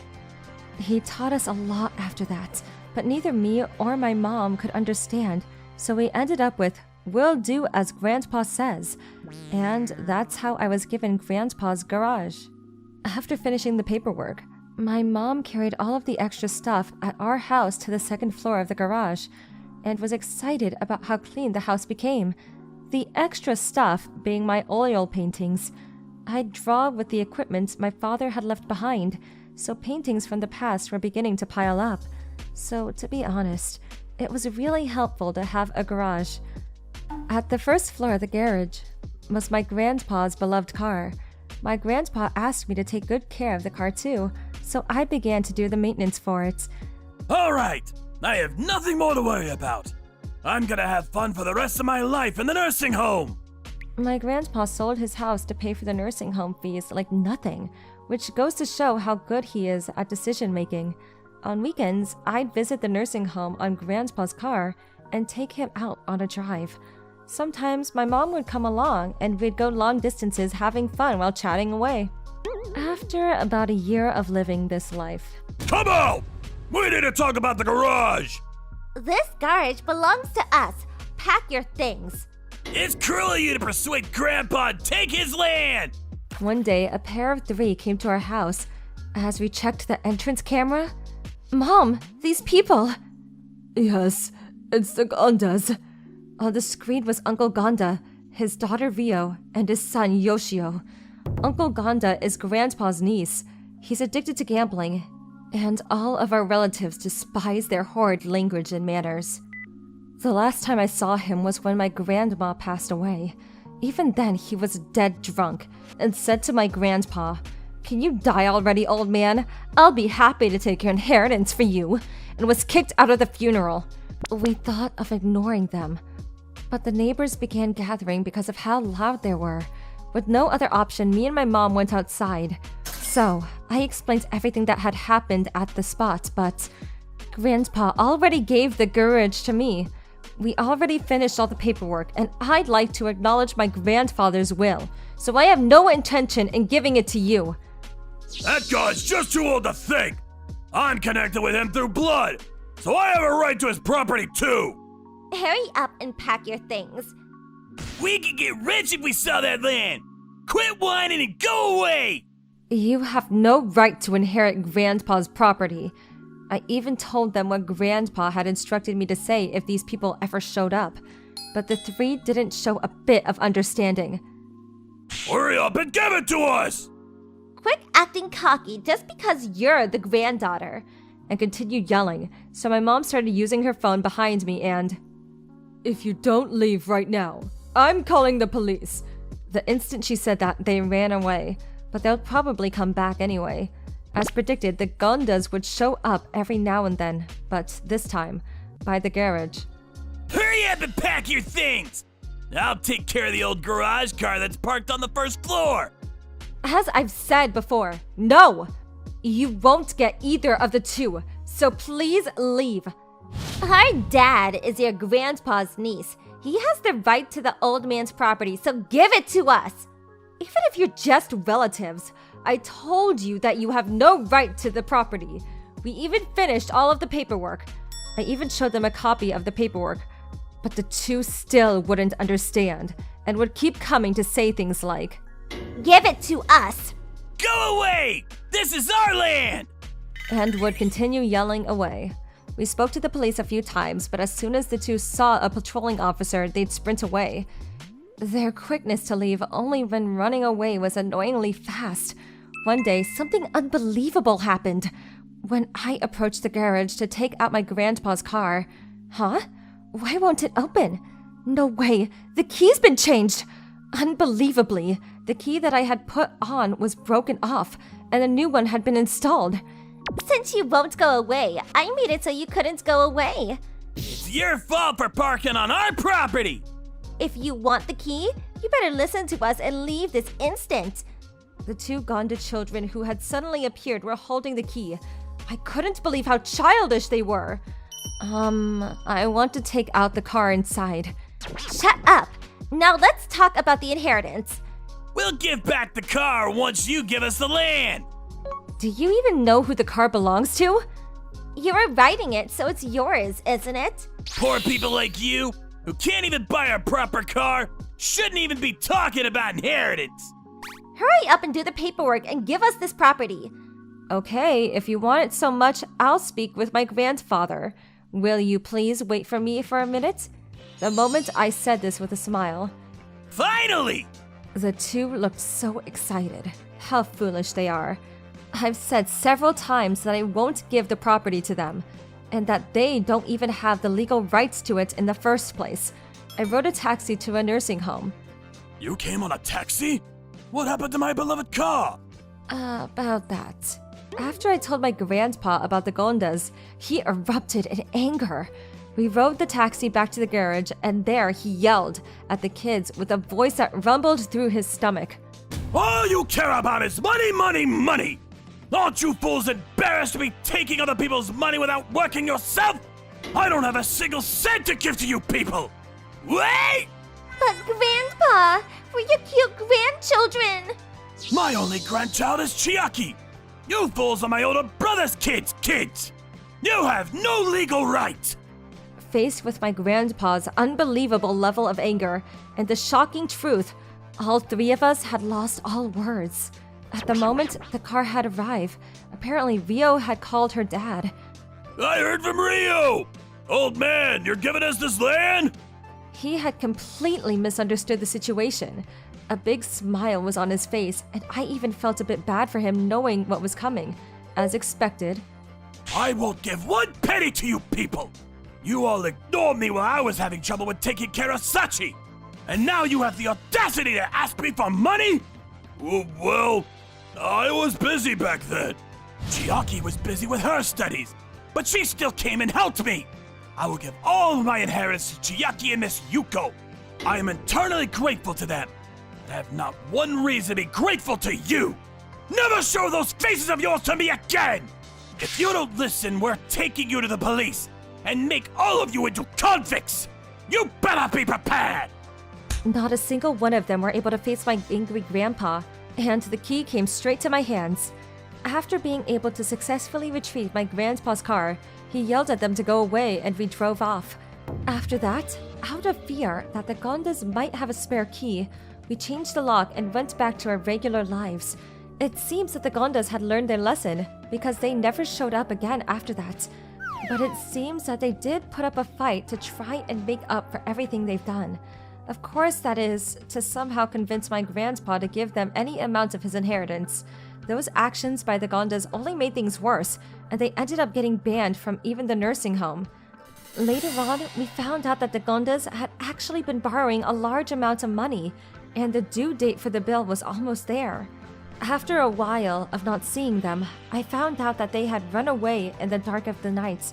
He taught us a lot after that, but neither me or my mom could understand, so we ended up with, "We'll do as Grandpa says," and that's how I was given Grandpa's garage. After finishing the paperwork, my mom carried all of the extra stuff at our house to the second floor of the garage, and was excited about how clean the house became. The extra stuff being my oil paintings. I'd draw with the equipment my father had left behind, so paintings from the past were beginning to pile up. So, to be honest, it was really helpful to have a garage. At the first floor of the garage was my grandpa's beloved car. My grandpa asked me to take good care of the car too, so I began to do the maintenance for it. Alright, I have nothing more to worry about. I'm gonna have fun for the rest of my life in the nursing home! My grandpa sold his house to pay for the nursing home fees like nothing, which goes to show how good he is at decision making. On weekends, I'd visit the nursing home on Grandpa's car and take him out on a drive. Sometimes my mom would come along and we'd go long distances having fun while chatting away. After about a year of living this life, Come on! We need to talk about the garage! This garage belongs to us. Pack your things. It's cruel of you to persuade Grandpa to take his land! one day a pair of three came to our house. As we checked the entrance camera, "Mom, these people!" "Yes, it's the Gondas." On the screen was Uncle Gonda, his daughter Rio, and his son Yoshio. Uncle Gonda is Grandpa's niece. He's addicted to gambling, and all of our relatives despise their horrid language and manners. The last time I saw him was when my grandma passed away. Even then, he was dead drunk and said to my grandpa, "Can you die already, old man? I'll be happy to take your inheritance for you," and was kicked out of the funeral. We thought of ignoring them, but the neighbors began gathering because of how loud they were. With no other option, me and my mom went outside. So, I explained everything that had happened at the spot, but Grandpa already gave the garage to me. We already finished all the paperwork, and I'd like to acknowledge my grandfather's will, so I have no intention in giving it to you. That guy's just too old to think. I'm connected with him through blood, so I have a right to his property too. Hurry up and pack your things. We could get rich if we sell that land. Quit whining and go away. You have no right to inherit Grandpa's property. I even told them what Grandpa had instructed me to say if these people ever showed up, but the three didn't show a bit of understanding. Hurry up and give it to us! Quit acting cocky just because you're the granddaughter. And continued yelling, so my mom started using her phone behind me and... If you don't leave right now, I'm calling the police. The instant she said that, they ran away, but they'll probably come back anyway. As predicted, the Gondas would show up every now and then, but this time, by the garage. Hurry up and pack your things! I'll take care of the old garage car that's parked on the first floor. As I've said before, no! You won't get either of the two, so please leave. Our dad is your grandpa's niece. He has the right to the old man's property, so give it to us. Even if you're just relatives, I told you that you have no right to the property. We even finished all of the paperwork. I even showed them a copy of the paperwork. But the two still wouldn't understand and would keep coming to say things like, Give it to us. Go away! This is our land! And would continue yelling away. We spoke to the police a few times, but as soon as the two saw a patrolling officer, they'd sprint away. Their quickness to leave only when running away was annoyingly fast. One day, something unbelievable happened. When I approached the garage to take out my grandpa's car. Huh? Why won't it open? No way, the key's been changed! Unbelievably, the key that I had put on was broken off, and a new one had been installed. Since you won't go away, I made it so you couldn't go away. It's your fault for parking on our property! If you want the key, you better listen to us and leave this instant. The two Gonda children who had suddenly appeared were holding the key. I couldn't believe how childish they were. I want to take out the car inside. Shut up! Now let's talk about the inheritance. We'll give back the car once you give us the land! Do you even know who the car belongs to? You're riding it, so it's yours, isn't it? Poor people like you, who can't even buy a proper car, shouldn't even be talking about inheritance! Hurry up and do the paperwork and give us this property. Okay, if you want it so much, I'll speak with my grandfather. Will you please wait for me for a minute? The moment I said this with a smile. Finally! The two looked so excited. How foolish they are. I've said several times that I won't give the property to them, and that they don't even have the legal rights to it in the first place. I rode a taxi to a nursing home. You came on a taxi? What happened to my beloved car? About that. After I told my grandpa about the Gondas, he erupted in anger. We rode the taxi back to the garage, and there he yelled at the kids with a voice that rumbled through his stomach. All you care about is money, money, money! Aren't you fools embarrassed to be taking other people's money without working yourself? I don't have a single cent to give to you people! Wait! But Grandpa, we're your cute grandchildren! My only grandchild is Chiaki! You fools are my older brother's kids! You have no legal right! Faced with my grandpa's unbelievable level of anger and the shocking truth, all three of us had lost all words. At the moment, the car had arrived. Apparently, Rio had called her dad. I heard from Rio! Old man, you're giving us this land? He had completely misunderstood the situation. A big smile was on his face, and I even felt a bit bad for him knowing what was coming. As expected. I won't give one penny to you people! You all ignored me while I was having trouble with taking care of Sachi! And now you have the audacity to ask me for money? Well, I was busy back then. Chiaki was busy with her studies, but she still came and helped me. I will give all of my inheritance to Chiaki and Miss Yuko. I am eternally grateful to them. I have not one reason to be grateful to you. Never show those faces of yours to me again! If you don't listen, we're taking you to the police and make all of you into convicts! You better be prepared! Not a single one of them were able to face my angry grandpa, and the key came straight to my hands. After being able to successfully retrieve my grandpa's car, he yelled at them to go away and we drove off. After that, out of fear that the Gondas might have a spare key, we changed the lock and went back to our regular lives. It seems that the Gondas had learned their lesson because they never showed up again after that. But it seems that they did put up a fight to try and make up for everything they've done. Of course, that is, to somehow convince my grandpa to give them any amount of his inheritance. Those actions by the Gondas only made things worse, and they ended up getting banned from even the nursing home. Later on, we found out that the Gondas had actually been borrowing a large amount of money, and the due date for the bill was almost there. After a while of not seeing them, I found out that they had run away in the dark of the night.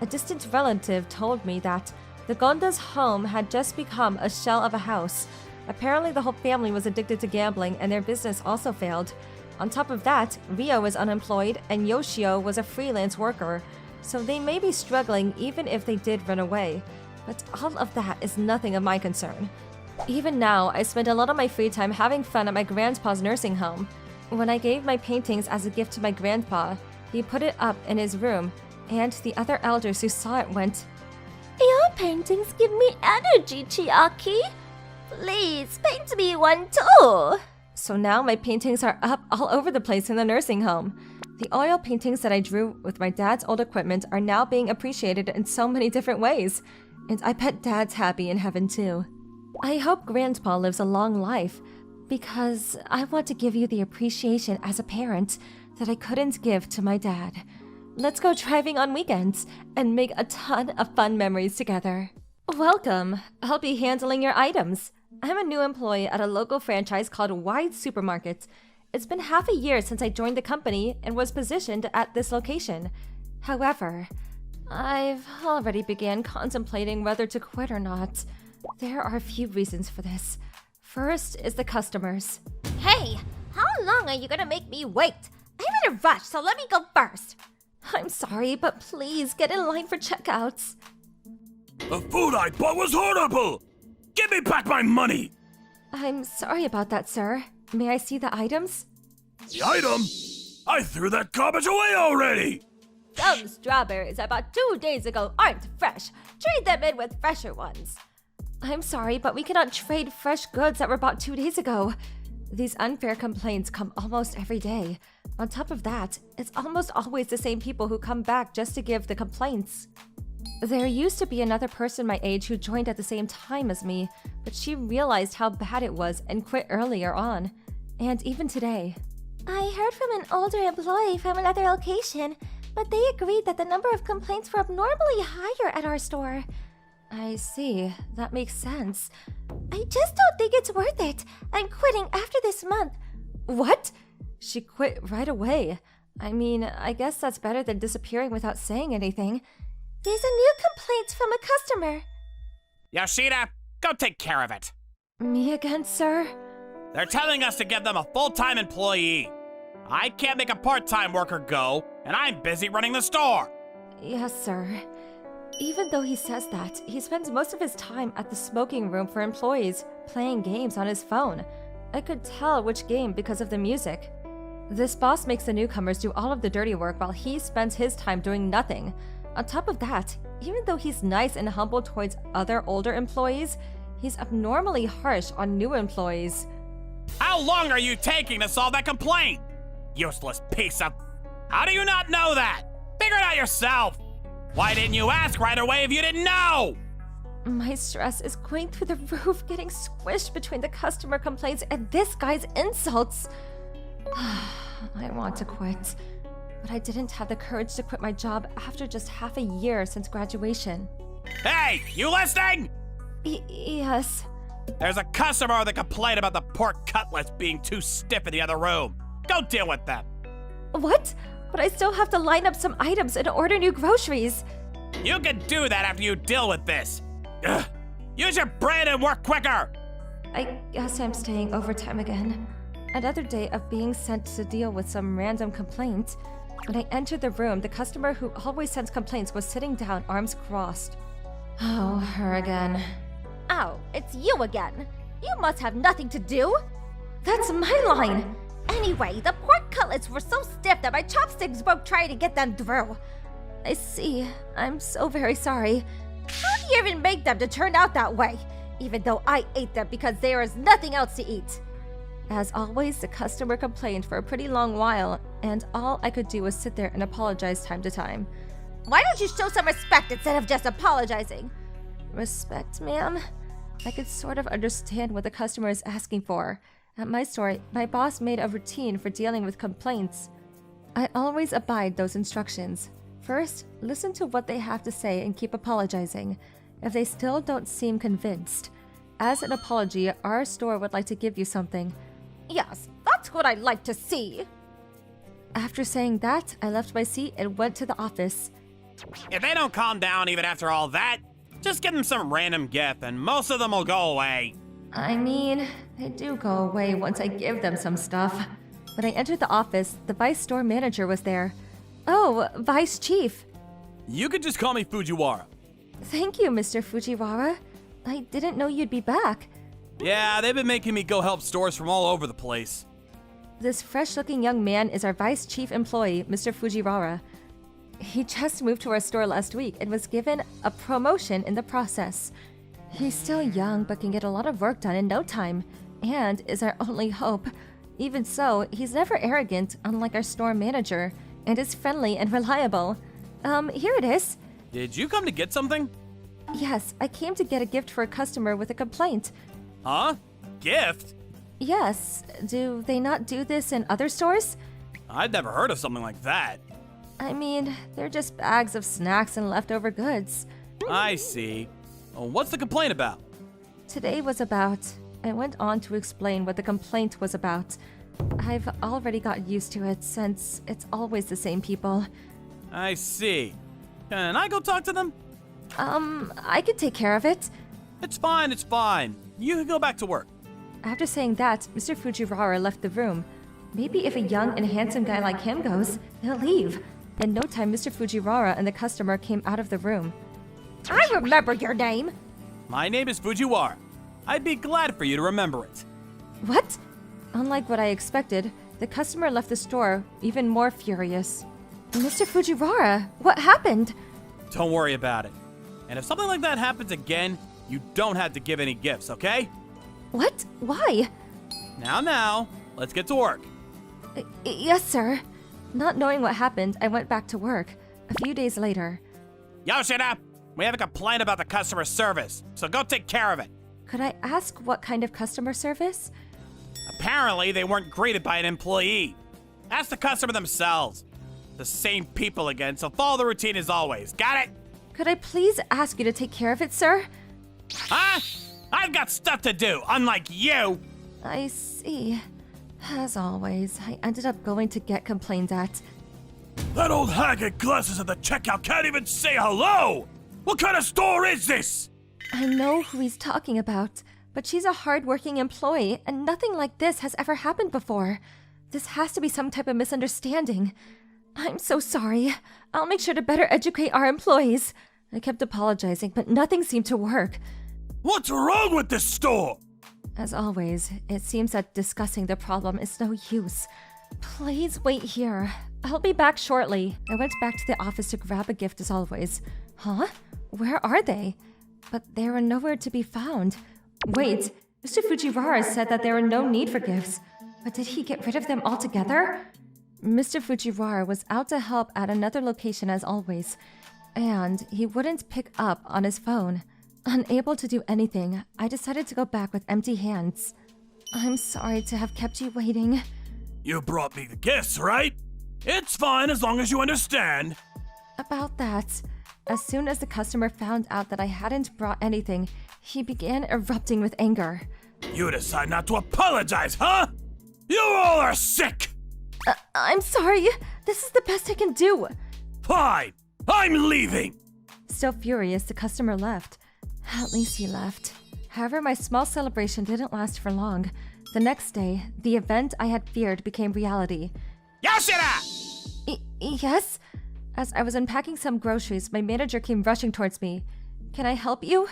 A distant relative told me that the Gondas' home had just become a shell of a house. Apparently the whole family was addicted to gambling and their business also failed. On top of that, Rio was unemployed and Yoshio was a freelance worker, so they may be struggling even if they did run away. But all of that is nothing of my concern. Even now, I spend a lot of my free time having fun at my grandpa's nursing home. When I gave my paintings as a gift to my grandpa, he put it up in his room, and the other elders who saw it went, Your paintings give me energy, Chiaki. Please, paint me one too. So now my paintings are up all over the place in the nursing home. The oil paintings that I drew with my dad's old equipment are now being appreciated in so many different ways, and I bet Dad's happy in heaven too. I hope Grandpa lives a long life, because I want to give you the appreciation as a parent that I couldn't give to my dad. Let's go driving on weekends and make a ton of fun memories together. Welcome. I'll be handling your items. I'm a new employee at a local franchise called Wide Supermarket. It's been half a year since I joined the company and was positioned at this location. However, I've already began contemplating whether to quit or not. There are a few reasons for this. First is the customers. Hey, how long are you gonna make me wait? I'm in a rush, so let me go first. I'm sorry, but please get in line for checkouts. The food I bought was horrible! Give me back my money! I'm sorry about that, sir. May I see the items? The item? I threw that garbage away already! Some strawberries I bought 2 days ago aren't fresh. Trade them in with fresher ones. I'm sorry, but we cannot trade fresh goods that were bought 2 days ago. These unfair complaints come almost every day. On top of that, it's almost always the same people who come back just to give the complaints. There used to be another person my age who joined at the same time as me, but she realized how bad it was and quit earlier on. And even today. I heard from an older employee from another location, but they agreed that the number of complaints were abnormally higher at our store. I see. That makes sense. I just don't think it's worth it. I'm quitting after this month. What? She quit right away. I mean, I guess that's better than disappearing without saying anything. There's a new complaint from a customer. Yoshida, go take care of it. Me again, sir? They're telling us to give them a full-time employee. I can't make a part-time worker go, and I'm busy running the store. Yes, sir. Even though he says that, he spends most of his time at the smoking room for employees, playing games on his phone. I could tell which game because of the music. This boss makes the newcomers do all of the dirty work while he spends his time doing nothing. On top of that, even though he's nice and humble towards other older employees, he's abnormally harsh on new employees. How long are you taking to solve that complaint? Useless piece of... How do you not know that? Figure it out yourself! Why didn't you ask right away if you didn't know? My stress is going through the roof, getting squished between the customer complaints and this guy's insults. I want to quit, but I didn't have the courage to quit my job after just half a year since graduation. Hey, you listening? Yes. There's a customer with a complaint about the pork cutlets being too stiff in the other room. Go deal with them. What? But I still have to line up some items and order new groceries. You can do that after you deal with this. Ugh. Use your brain and work quicker. I guess I'm staying overtime again. Another day of being sent to deal with some random complaint. When I entered the room, the customer who always sends complaints was sitting down, arms crossed. Oh, her again. Oh, it's you again. You must have nothing to do. That's my line. Anyway, the pork cutlets were so stiff that my chopsticks broke trying to get them through. I see. I'm so very sorry. How do you even make them to turn out that way? Even though I ate them because there is nothing else to eat. As always, the customer complained for a pretty long while, and all I could do was sit there and apologize time to time. Why don't you show some respect instead of just apologizing? Respect, ma'am? I could sort of understand what the customer is asking for. At my store, my boss made a routine for dealing with complaints. I always abide those instructions. First, listen to what they have to say and keep apologizing. If they still don't seem convinced, as an apology, our store would like to give you something. Yes, that's what I'd like to see. After saying that, I left my seat and went to the office. If they don't calm down even after all that, just give them some random gift and most of them will go away. I mean, they do go away once I give them some stuff. When I entered the office, the vice store manager was there. Oh, Vice Chief. You could just call me Fujiwara. Thank you, Mr. Fujiwara. I didn't know you'd be back. Yeah, they've been making me go help stores from all over the place. This fresh-looking young man is our Vice Chief employee, Mr. Fujiwara. He just moved to our store last week and was given a promotion in the process. He's still young but can get a lot of work done in no time, and is our only hope. Even so, he's never arrogant, unlike our store manager, and is friendly and reliable. Here it is. Did you come to get something? Yes, I came to get a gift for a customer with a complaint. Huh? Gift? Yes, do they not do this in other stores? I'd never heard of something like that. I mean, they're just bags of snacks and leftover goods. I see. What's the complaint about? Today was about... I went on to explain what the complaint was about. I've already got used to it since it's always the same people. I see. Can I go talk to them? I could take care of it. It's fine, it's fine. You can go back to work. After saying that, Mr. Fujiwara left the room. Maybe if a young and handsome guy like him goes, he'll leave. In no time, Mr. Fujiwara and the customer came out of the room. I remember your name. My name is Fujiwara. I'd be glad for you to remember it. What? Unlike what I expected, the customer left the store even more furious. Mr. Fujiwara, what happened? Don't worry about it. And if something like that happens again, you don't have to give any gifts, okay? What? Why? Now, let's get to work. Yes, sir. Not knowing what happened, I went back to work. A few days later. Yoshida, we have a complaint about the customer service, so go take care of it. Could I ask what kind of customer service? Apparently, they weren't greeted by an employee. Ask the customer themselves. The same people again, so follow the routine as always. Got it? Could I please ask you to take care of it, sir? Huh? I've got stuff to do, unlike you. I see. As always, I ended up going to get complained at. That old hag at glasses at the checkout can't even say hello! What kind of store is this? I know who he's talking about, but she's a hard-working employee, and nothing like this has ever happened before. This has to be some type of misunderstanding. I'm so sorry. I'll make sure to better educate our employees. I kept apologizing, but nothing seemed to work. What's wrong with this store? As always, it seems that discussing the problem is no use. Please wait here. I'll be back shortly. I went back to the office to grab a gift as always. Huh? Where are they? But they were nowhere to be found. Wait, Mr. Fujiwara said that there were no need for gifts. But did he get rid of them altogether? Mr. Fujiwara was out to help at another location as always. And he wouldn't pick up on his phone. Unable to do anything, I decided to go back with empty hands. I'm sorry to have kept you waiting. You brought me the gifts, right? It's fine as long as you understand. About that, as soon as the customer found out that I hadn't brought anything, he began erupting with anger. You decide not to apologize, huh? You all are sick! I'm sorry. This is the best I can do. Fine. I'm leaving. Still furious, the customer left. At least he left. However, my small celebration didn't last for long. The next day, the event I had feared became reality. Yoshida! Yes? As I was unpacking some groceries, my manager came rushing towards me. Can I help you?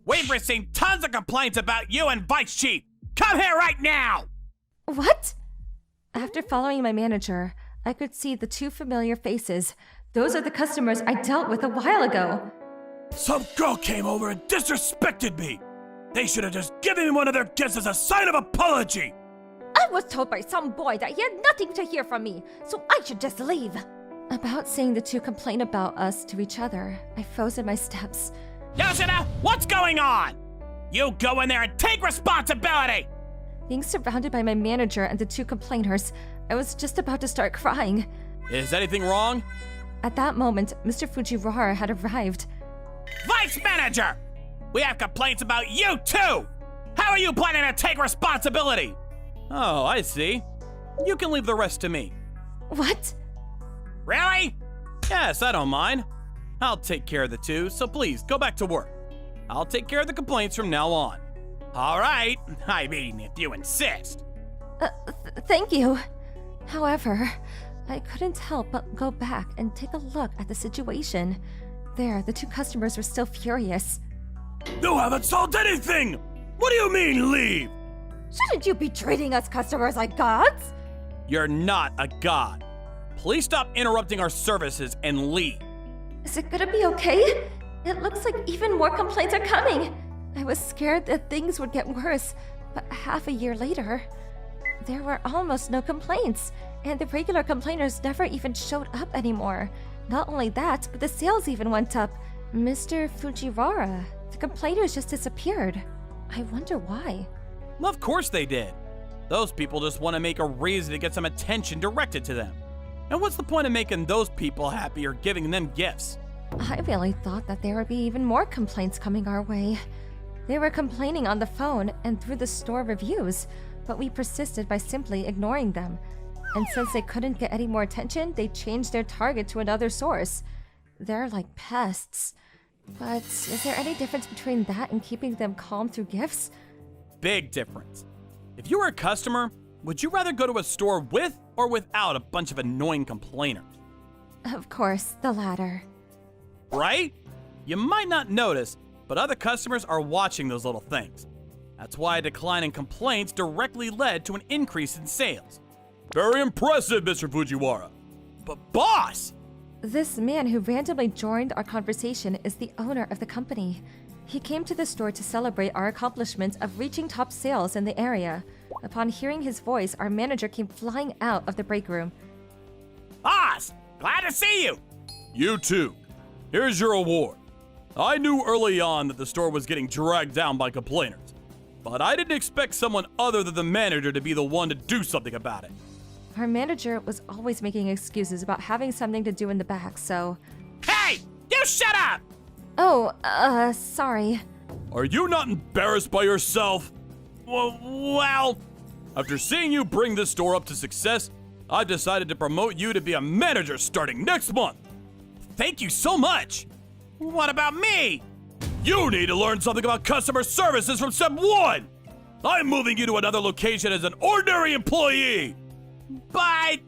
We've received tons of complaints about you and Vice Chief. Come here right now! What? After following my manager, I could see the two familiar faces. Those are the customers I dealt with a while ago. Some girl came over and disrespected me. They should have just given me one of their gifts as a sign of apology. I was told by some boy that he had nothing to hear from me, so I should just leave. About seeing the two complain about us to each other, I froze in my steps. Yoshida, what's going on? You go in there and take responsibility! Being surrounded by my manager and the two complainers, I was just about to start crying. Is anything wrong? At that moment, Mr. Fujiwara had arrived. Vice Manager! We have complaints about you too! How are you planning to take responsibility? Oh, I see. You can leave the rest to me. What? Really? Yes, I don't mind. I'll take care of the two, so please go back to work. I'll take care of the complaints from now on. All right. I mean, if you insist. Thank you. However, I couldn't help but go back and take a look at the situation. There, the two customers were still furious. You haven't solved anything! What do you mean, leave? Shouldn't you be treating us customers like gods? You're not a god. Please stop interrupting our services and leave. Is it gonna be okay? It looks like even more complaints are coming. I was scared that things would get worse, but half a year later, there were almost no complaints, and the regular complainers never even showed up anymore. Not only that, but the sales even went up. Mr. Fujiwara, the complainers just disappeared. I wonder why. Well, of course they did. Those people just want to make a reason to get some attention directed to them. And what's the point of making those people happy or giving them gifts? I really thought that there would be even more complaints coming our way. They were complaining on the phone and through the store reviews, but we persisted by simply ignoring them. And since they couldn't get any more attention, they changed their target to another source. They're like pests. But is there any difference between that and keeping them calm through gifts? Big difference. If you were a customer, would you rather go to a store with or without a bunch of annoying complainers? Of course, the latter. Right? You might not notice, but other customers are watching those little things. That's why a decline in complaints directly led to an increase in sales. Very impressive, Mr. Fujiwara. But boss! This man who randomly joined our conversation is the owner of the company. He came to the store to celebrate our accomplishments of reaching top sales in the area. Upon hearing his voice, our manager came flying out of the break room. Boss! Glad to see you! You too. Here's your award. I knew early on that the store was getting dragged down by complainers, but I didn't expect someone other than the manager to be the one to do something about it. Our manager was always making excuses about having something to do in the back, so... Hey! You shut up! Oh, sorry. Are you not embarrassed by yourself? Well... After seeing you bring this store up to success, I've decided to promote you to be a manager starting next month. Thank you so much! What about me? You need to learn something about customer services from step 1! I'm moving you to another location as an ordinary employee! But...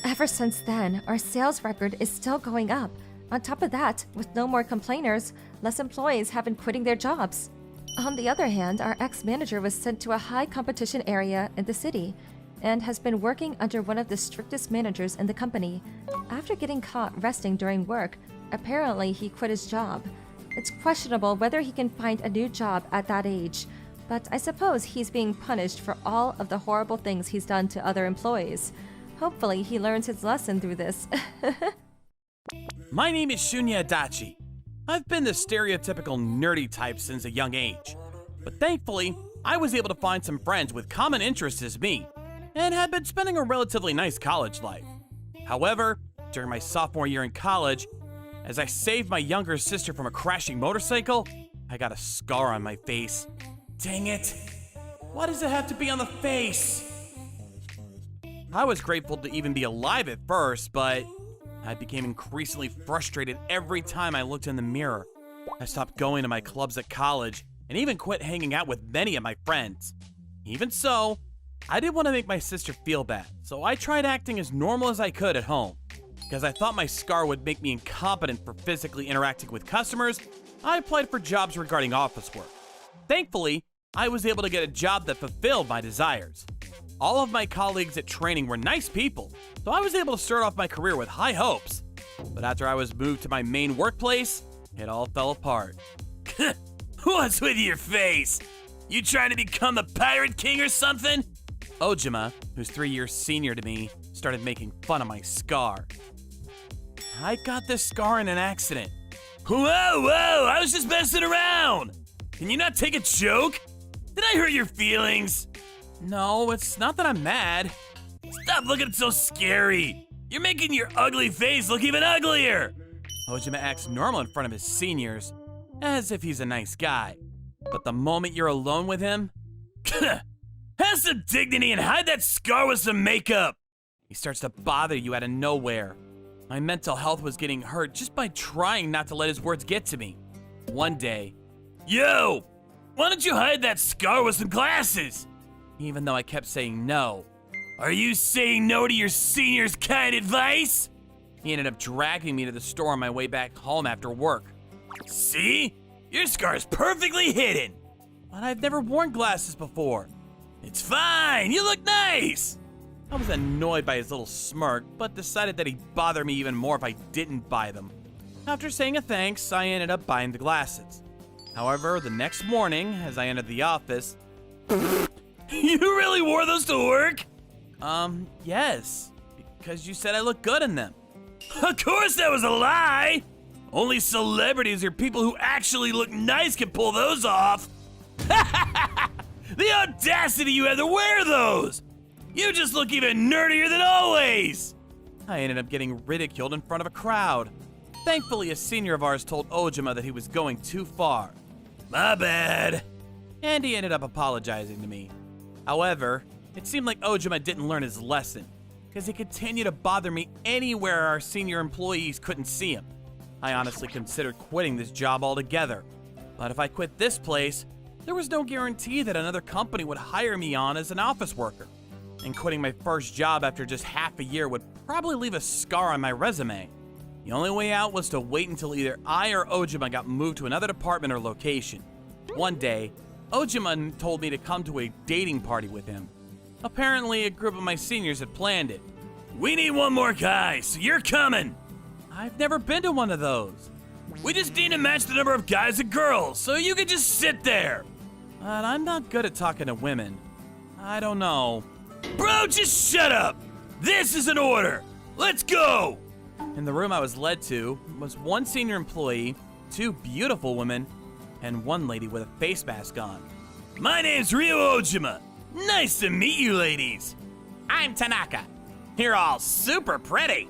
Ever since then, our sales record is still going up. On top of that, with no more complainers, less employees have been quitting their jobs. On the other hand, our ex-manager was sent to a high-competition area in the city and has been working under one of the strictest managers in the company. After getting caught resting during work, apparently he quit his job. It's questionable whether he can find a new job at that age, but I suppose he's being punished for all of the horrible things he's done to other employees. Hopefully he learns his lesson through this. My name is Shunya Adachi. I've been the stereotypical nerdy type since a young age. But thankfully, I was able to find some friends with common interests as me, and had been spending a relatively nice college life. However, during my sophomore year in college, as I saved my younger sister from a crashing motorcycle, I got a scar on my face. Dang it! Why does it have to be on the face? I was grateful to even be alive at first, but I became increasingly frustrated every time I looked in the mirror. I stopped going to my clubs at college and even quit hanging out with many of my friends. Even so, I didn't want to make my sister feel bad, so I tried acting as normal as I could at home. Because I thought my scar would make me incompetent for physically interacting with customers, I applied for jobs regarding office work. Thankfully, I was able to get a job that fulfilled my desires. All of my colleagues at training were nice people, so I was able to start off my career with high hopes. But after I was moved to my main workplace, it all fell apart. What's with your face? You trying to become the Pirate King or something? Ojima, who's 3 years senior to me, started making fun of my scar. I got this scar in an accident. Whoa, I was just messing around. Can you not take a joke? Did I hurt your feelings? No, it's not that I'm mad. Stop looking so scary. You're making your ugly face look even uglier. Ojima acts normal in front of his seniors, as if he's a nice guy. But the moment you're alone with him, have some dignity and hide that scar with some makeup. he starts to bother you out of nowhere. My mental health was getting hurt just by trying not to let his words get to me. One day, Yo, why don't you hide that scar with some glasses? even though I kept saying no, Are you saying no to your senior's kind advice? he ended up dragging me to the store on my way back home after work. See? Your scar's perfectly hidden. But I've never worn glasses before. It's fine, you look nice. I was annoyed by his little smirk, but decided that he'd bother me even more if I didn't buy them. After saying a thanks, I ended up buying the glasses. However, the next morning, as I entered the office, You really wore those to work? Yes, because you said I look good in them. Of course that was a lie. Only celebrities or people who actually look nice can pull those off. The audacity you had to wear those! You just look even nerdier than always! I ended up getting ridiculed in front of a crowd. Thankfully, a senior of ours told Ojima that he was going too far, My bad. and he ended up apologizing to me. However, it seemed like Ojima didn't learn his lesson, because he continued to bother me anywhere our senior employees couldn't see him. I honestly considered quitting this job altogether, but if I quit this place, there was no guarantee that another company would hire me on as an office worker. And quitting my first job after just half a year would probably leave a scar on my resume. The only way out was to wait until either I or Ojima got moved to another department or location. One day, Ojima told me to come to a dating party with him. Apparently, a group of my seniors had planned it. We need one more guy, so you're coming. I've never been to one of those. We just need to match the number of guys and girls, so you can just sit there. But I'm not good at talking to women. I don't know. Bro, just shut up. This is an order. Let's go. In the room I was led to was one senior employee, two beautiful women, and one lady with a face mask on. My name's Ryo Ojima. Nice to meet you, ladies. I'm Tanaka. You're all super pretty.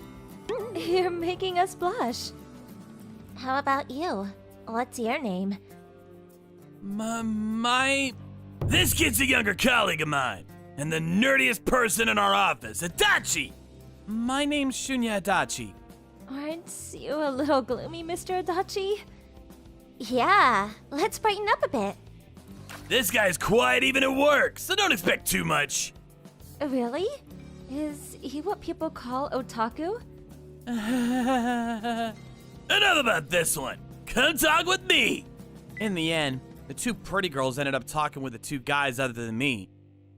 You're making us blush. How about you? What's your name? This kid's a younger colleague of mine, and the nerdiest person in our office, Adachi. My name's Shunya Adachi. Aren't you a little gloomy, Mr. Adachi? Yeah, let's brighten up a bit. This guy's quiet even at work, so don't expect too much. Really? Is he what people call otaku? Enough about this one. Come talk with me. In the end, the two pretty girls ended up talking with the two guys other than me,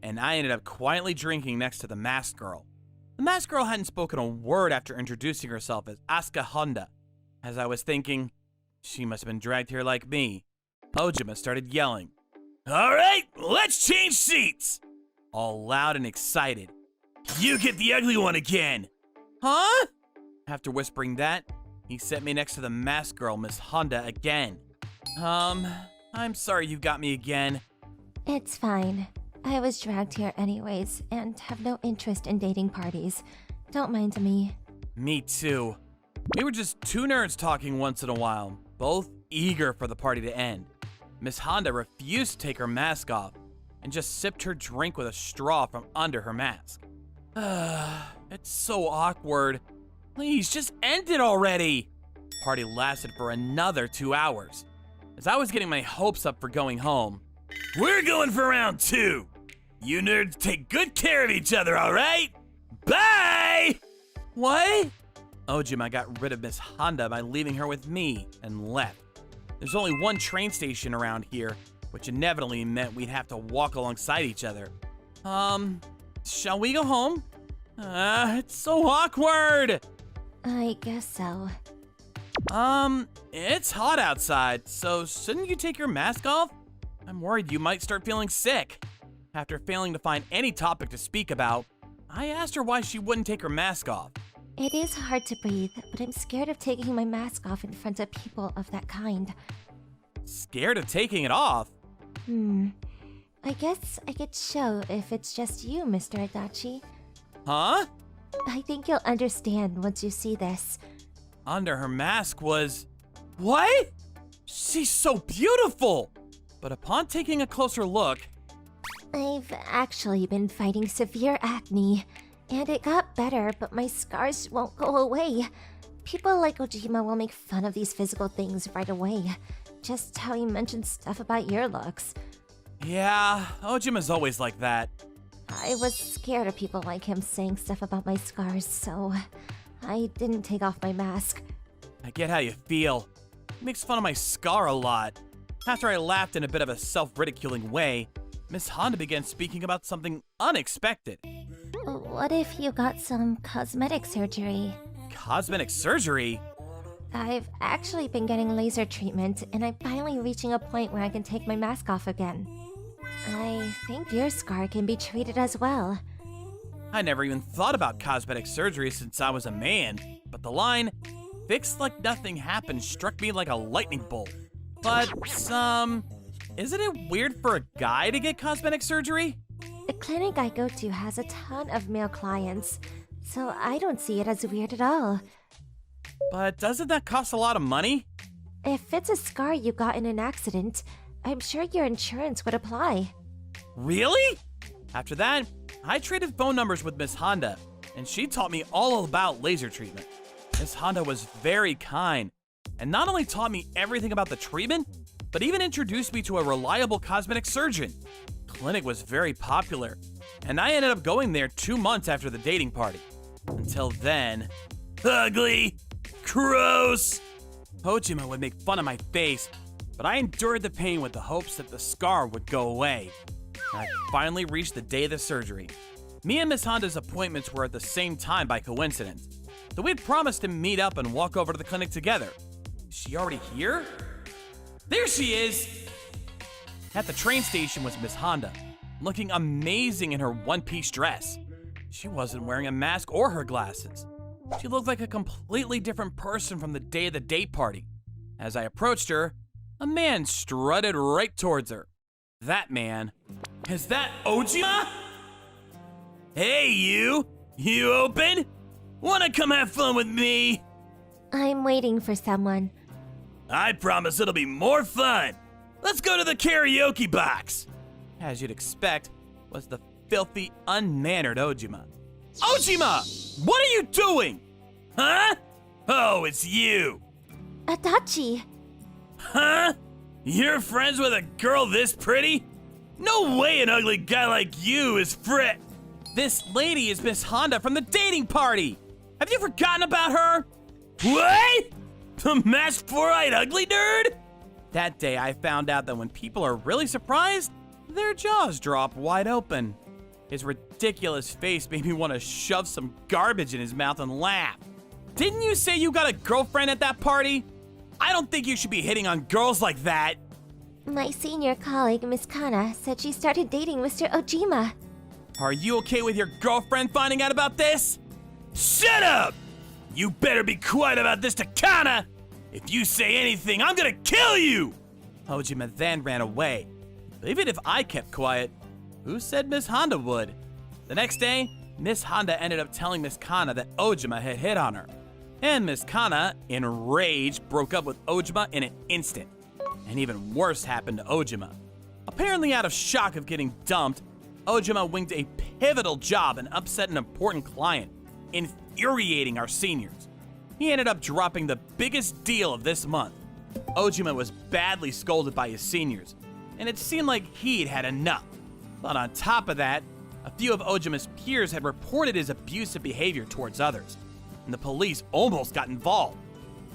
and I ended up quietly drinking next to the masked girl. The masked girl hadn't spoken a word after introducing herself as Asuka Honda. As I was thinking, she must have been dragged here like me. Ojima started yelling, All right, let's change seats. all loud and excited. You get the ugly one again. Huh? After whispering that, he set me next to the masked girl, Miss Honda, again. I'm sorry you got me again. It's fine. I was dragged here anyways, and have no interest in dating parties. Don't mind me. Me too. We were just two nerds talking once in a while, both eager for the party to end. Miss Honda refused to take her mask off and just sipped her drink with a straw from under her mask. It's so awkward. Please, just end it already. Party lasted for another 2 hours. As I was getting my hopes up for going home, We're going for round 2. You nerds take good care of each other, all right? Bye! what? Ojima got rid of Miss Honda by leaving her with me and left. There's only one train station around here, which inevitably meant we'd have to walk alongside each other. shall we go home? It's so awkward. I guess so. It's hot outside, so shouldn't you take your mask off? I'm worried you might start feeling sick. After failing to find any topic to speak about, I asked her why she wouldn't take her mask off. It is hard to breathe, but I'm scared of taking my mask off in front of people of that kind. Scared of taking it off? I guess I could show if it's just you, Mr. Adachi. Huh? I think you'll understand once you see this. Under her mask was... What? She's so beautiful! But upon taking a closer look... I've actually been fighting severe acne, and it got better, but my scars won't go away. People like Ojima will make fun of these physical things right away. Just how he mentioned stuff about your looks. Yeah, Ojima's always like that. I was scared of people like him saying stuff about my scars, so I didn't take off my mask. I get how you feel. He makes fun of my scar a lot. After I laughed in a bit of a self-ridiculing way, Miss Honda began speaking about something unexpected. What if you got some cosmetic surgery? Cosmetic surgery? I've actually been getting laser treatment, and I'm finally reaching a point where I can take my mask off again. I think your scar can be treated as well. I never even thought about cosmetic surgery since I was a man, but the line, "fixed like nothing happened," struck me like a lightning bolt. But, isn't it weird for a guy to get cosmetic surgery? The clinic I go to has a ton of male clients, so I don't see it as weird at all. But doesn't that cost a lot of money? If it's a scar you got in an accident, I'm sure your insurance would apply. Really? After that, I traded phone numbers with Miss Honda, and she taught me all about laser treatment. Miss Honda was very kind, and not only taught me everything about the treatment, but even introduced me to a reliable cosmetic surgeon. The clinic was very popular, and I ended up going there 2 months after the dating party. Until then, ugly, gross. Ojima would make fun of my face, but I endured the pain with the hopes that the scar would go away. I finally reached the day of the surgery. Me and Miss Honda's appointments were at the same time by coincidence, so we had promised to meet up and walk over to the clinic together. Is she already here? There she is! At the train station was Miss Honda, looking amazing in her one-piece dress. She wasn't wearing a mask or her glasses. She looked like a completely different person from the day of the date party. As I approached her, a man strutted right towards her. That man, is that Ojima? Hey you open? Wanna come have fun with me? I'm waiting for someone. I promise it'll be more fun. Let's go to the karaoke box. As you'd expect, was the filthy, unmannered Ojima. Ojima! What are you doing? Huh? Oh, it's you. Adachi! Huh? You're friends with a girl this pretty? No way an ugly guy like you is This lady is Miss Honda from the dating party. Have you forgotten about her? What? The masked four-eyed ugly nerd? That day I found out that when people are really surprised, their jaws drop wide open. His ridiculous face made me want to shove some garbage in his mouth and laugh. Didn't you say you got a girlfriend at that party? I don't think you should be hitting on girls like that. My senior colleague, Miss Kana, said she started dating Mr. Ojima. Are you okay with your girlfriend finding out about this? Shut up! You better be quiet about this to Kana! If you say anything, I'm gonna kill you! Ojima then ran away. But even if I kept quiet, who said Miss Honda would? The next day, Miss Honda ended up telling Miss Kana that Ojima had hit on her. And Miss Kana, enraged, broke up with Ojima in an instant. And even worse happened to Ojima. Apparently out of shock of getting dumped, Ojima winged a pivotal job and upset an important client, infuriating our seniors. He ended up dropping the biggest deal of this month. Ojima was badly scolded by his seniors, and it seemed like he'd had enough. But on top of that, a few of Ojima's peers had reported his abusive behavior towards others, and the police almost got involved.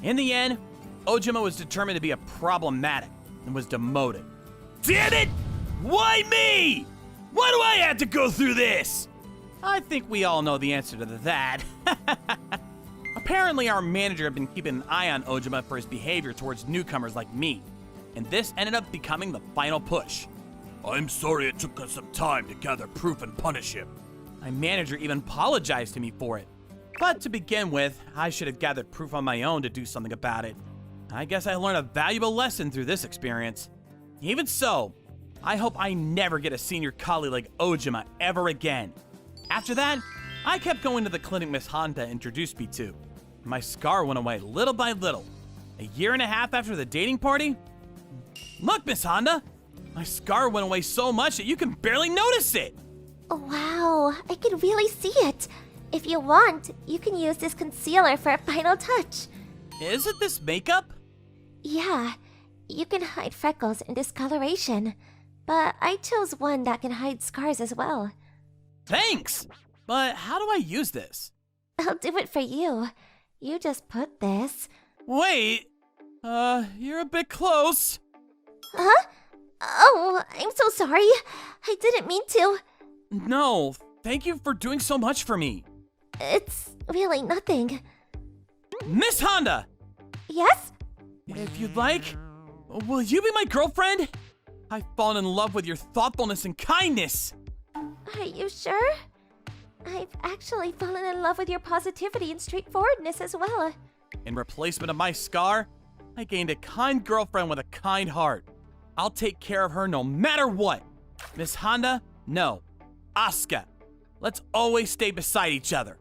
In the end, Ojima was determined to be problematic and was demoted. Damn it! Why me? Why do I have to go through this? I think we all know the answer to that. Apparently, our manager had been keeping an eye on Ojima for his behavior towards newcomers like me, and this ended up becoming the final push. I'm sorry it took us some time to gather proof and punish him. My manager even apologized to me for it. But to begin with, I should have gathered proof on my own to do something about it. I guess I learned a valuable lesson through this experience. Even so, I hope I never get a senior colleague like Ojima ever again. After that, I kept going to the clinic Miss Honda introduced me to. My scar went away little by little. A year and a half after the dating party? Look, Miss Honda! My scar went away so much that you can barely notice it! Wow, I can really see it. If you want, you can use this concealer for a final touch. Is it this makeup? Yeah, you can hide freckles and discoloration, but I chose one that can hide scars as well. Thanks! But how do I use this? I'll do it for you. You just put this. Wait! You're a bit close. Huh? Oh, I'm so sorry. I didn't mean to. No, thank you for doing so much for me. It's really nothing. Miss Honda! Yes? If you'd like, will you be my girlfriend? I've fallen in love with your thoughtfulness and kindness. Are you sure? I've actually fallen in love with your positivity and straightforwardness as well. In replacement of my scar, I gained a kind girlfriend with a kind heart. I'll take care of her no matter what. Miss Honda, no. Asuka, let's always stay beside each other.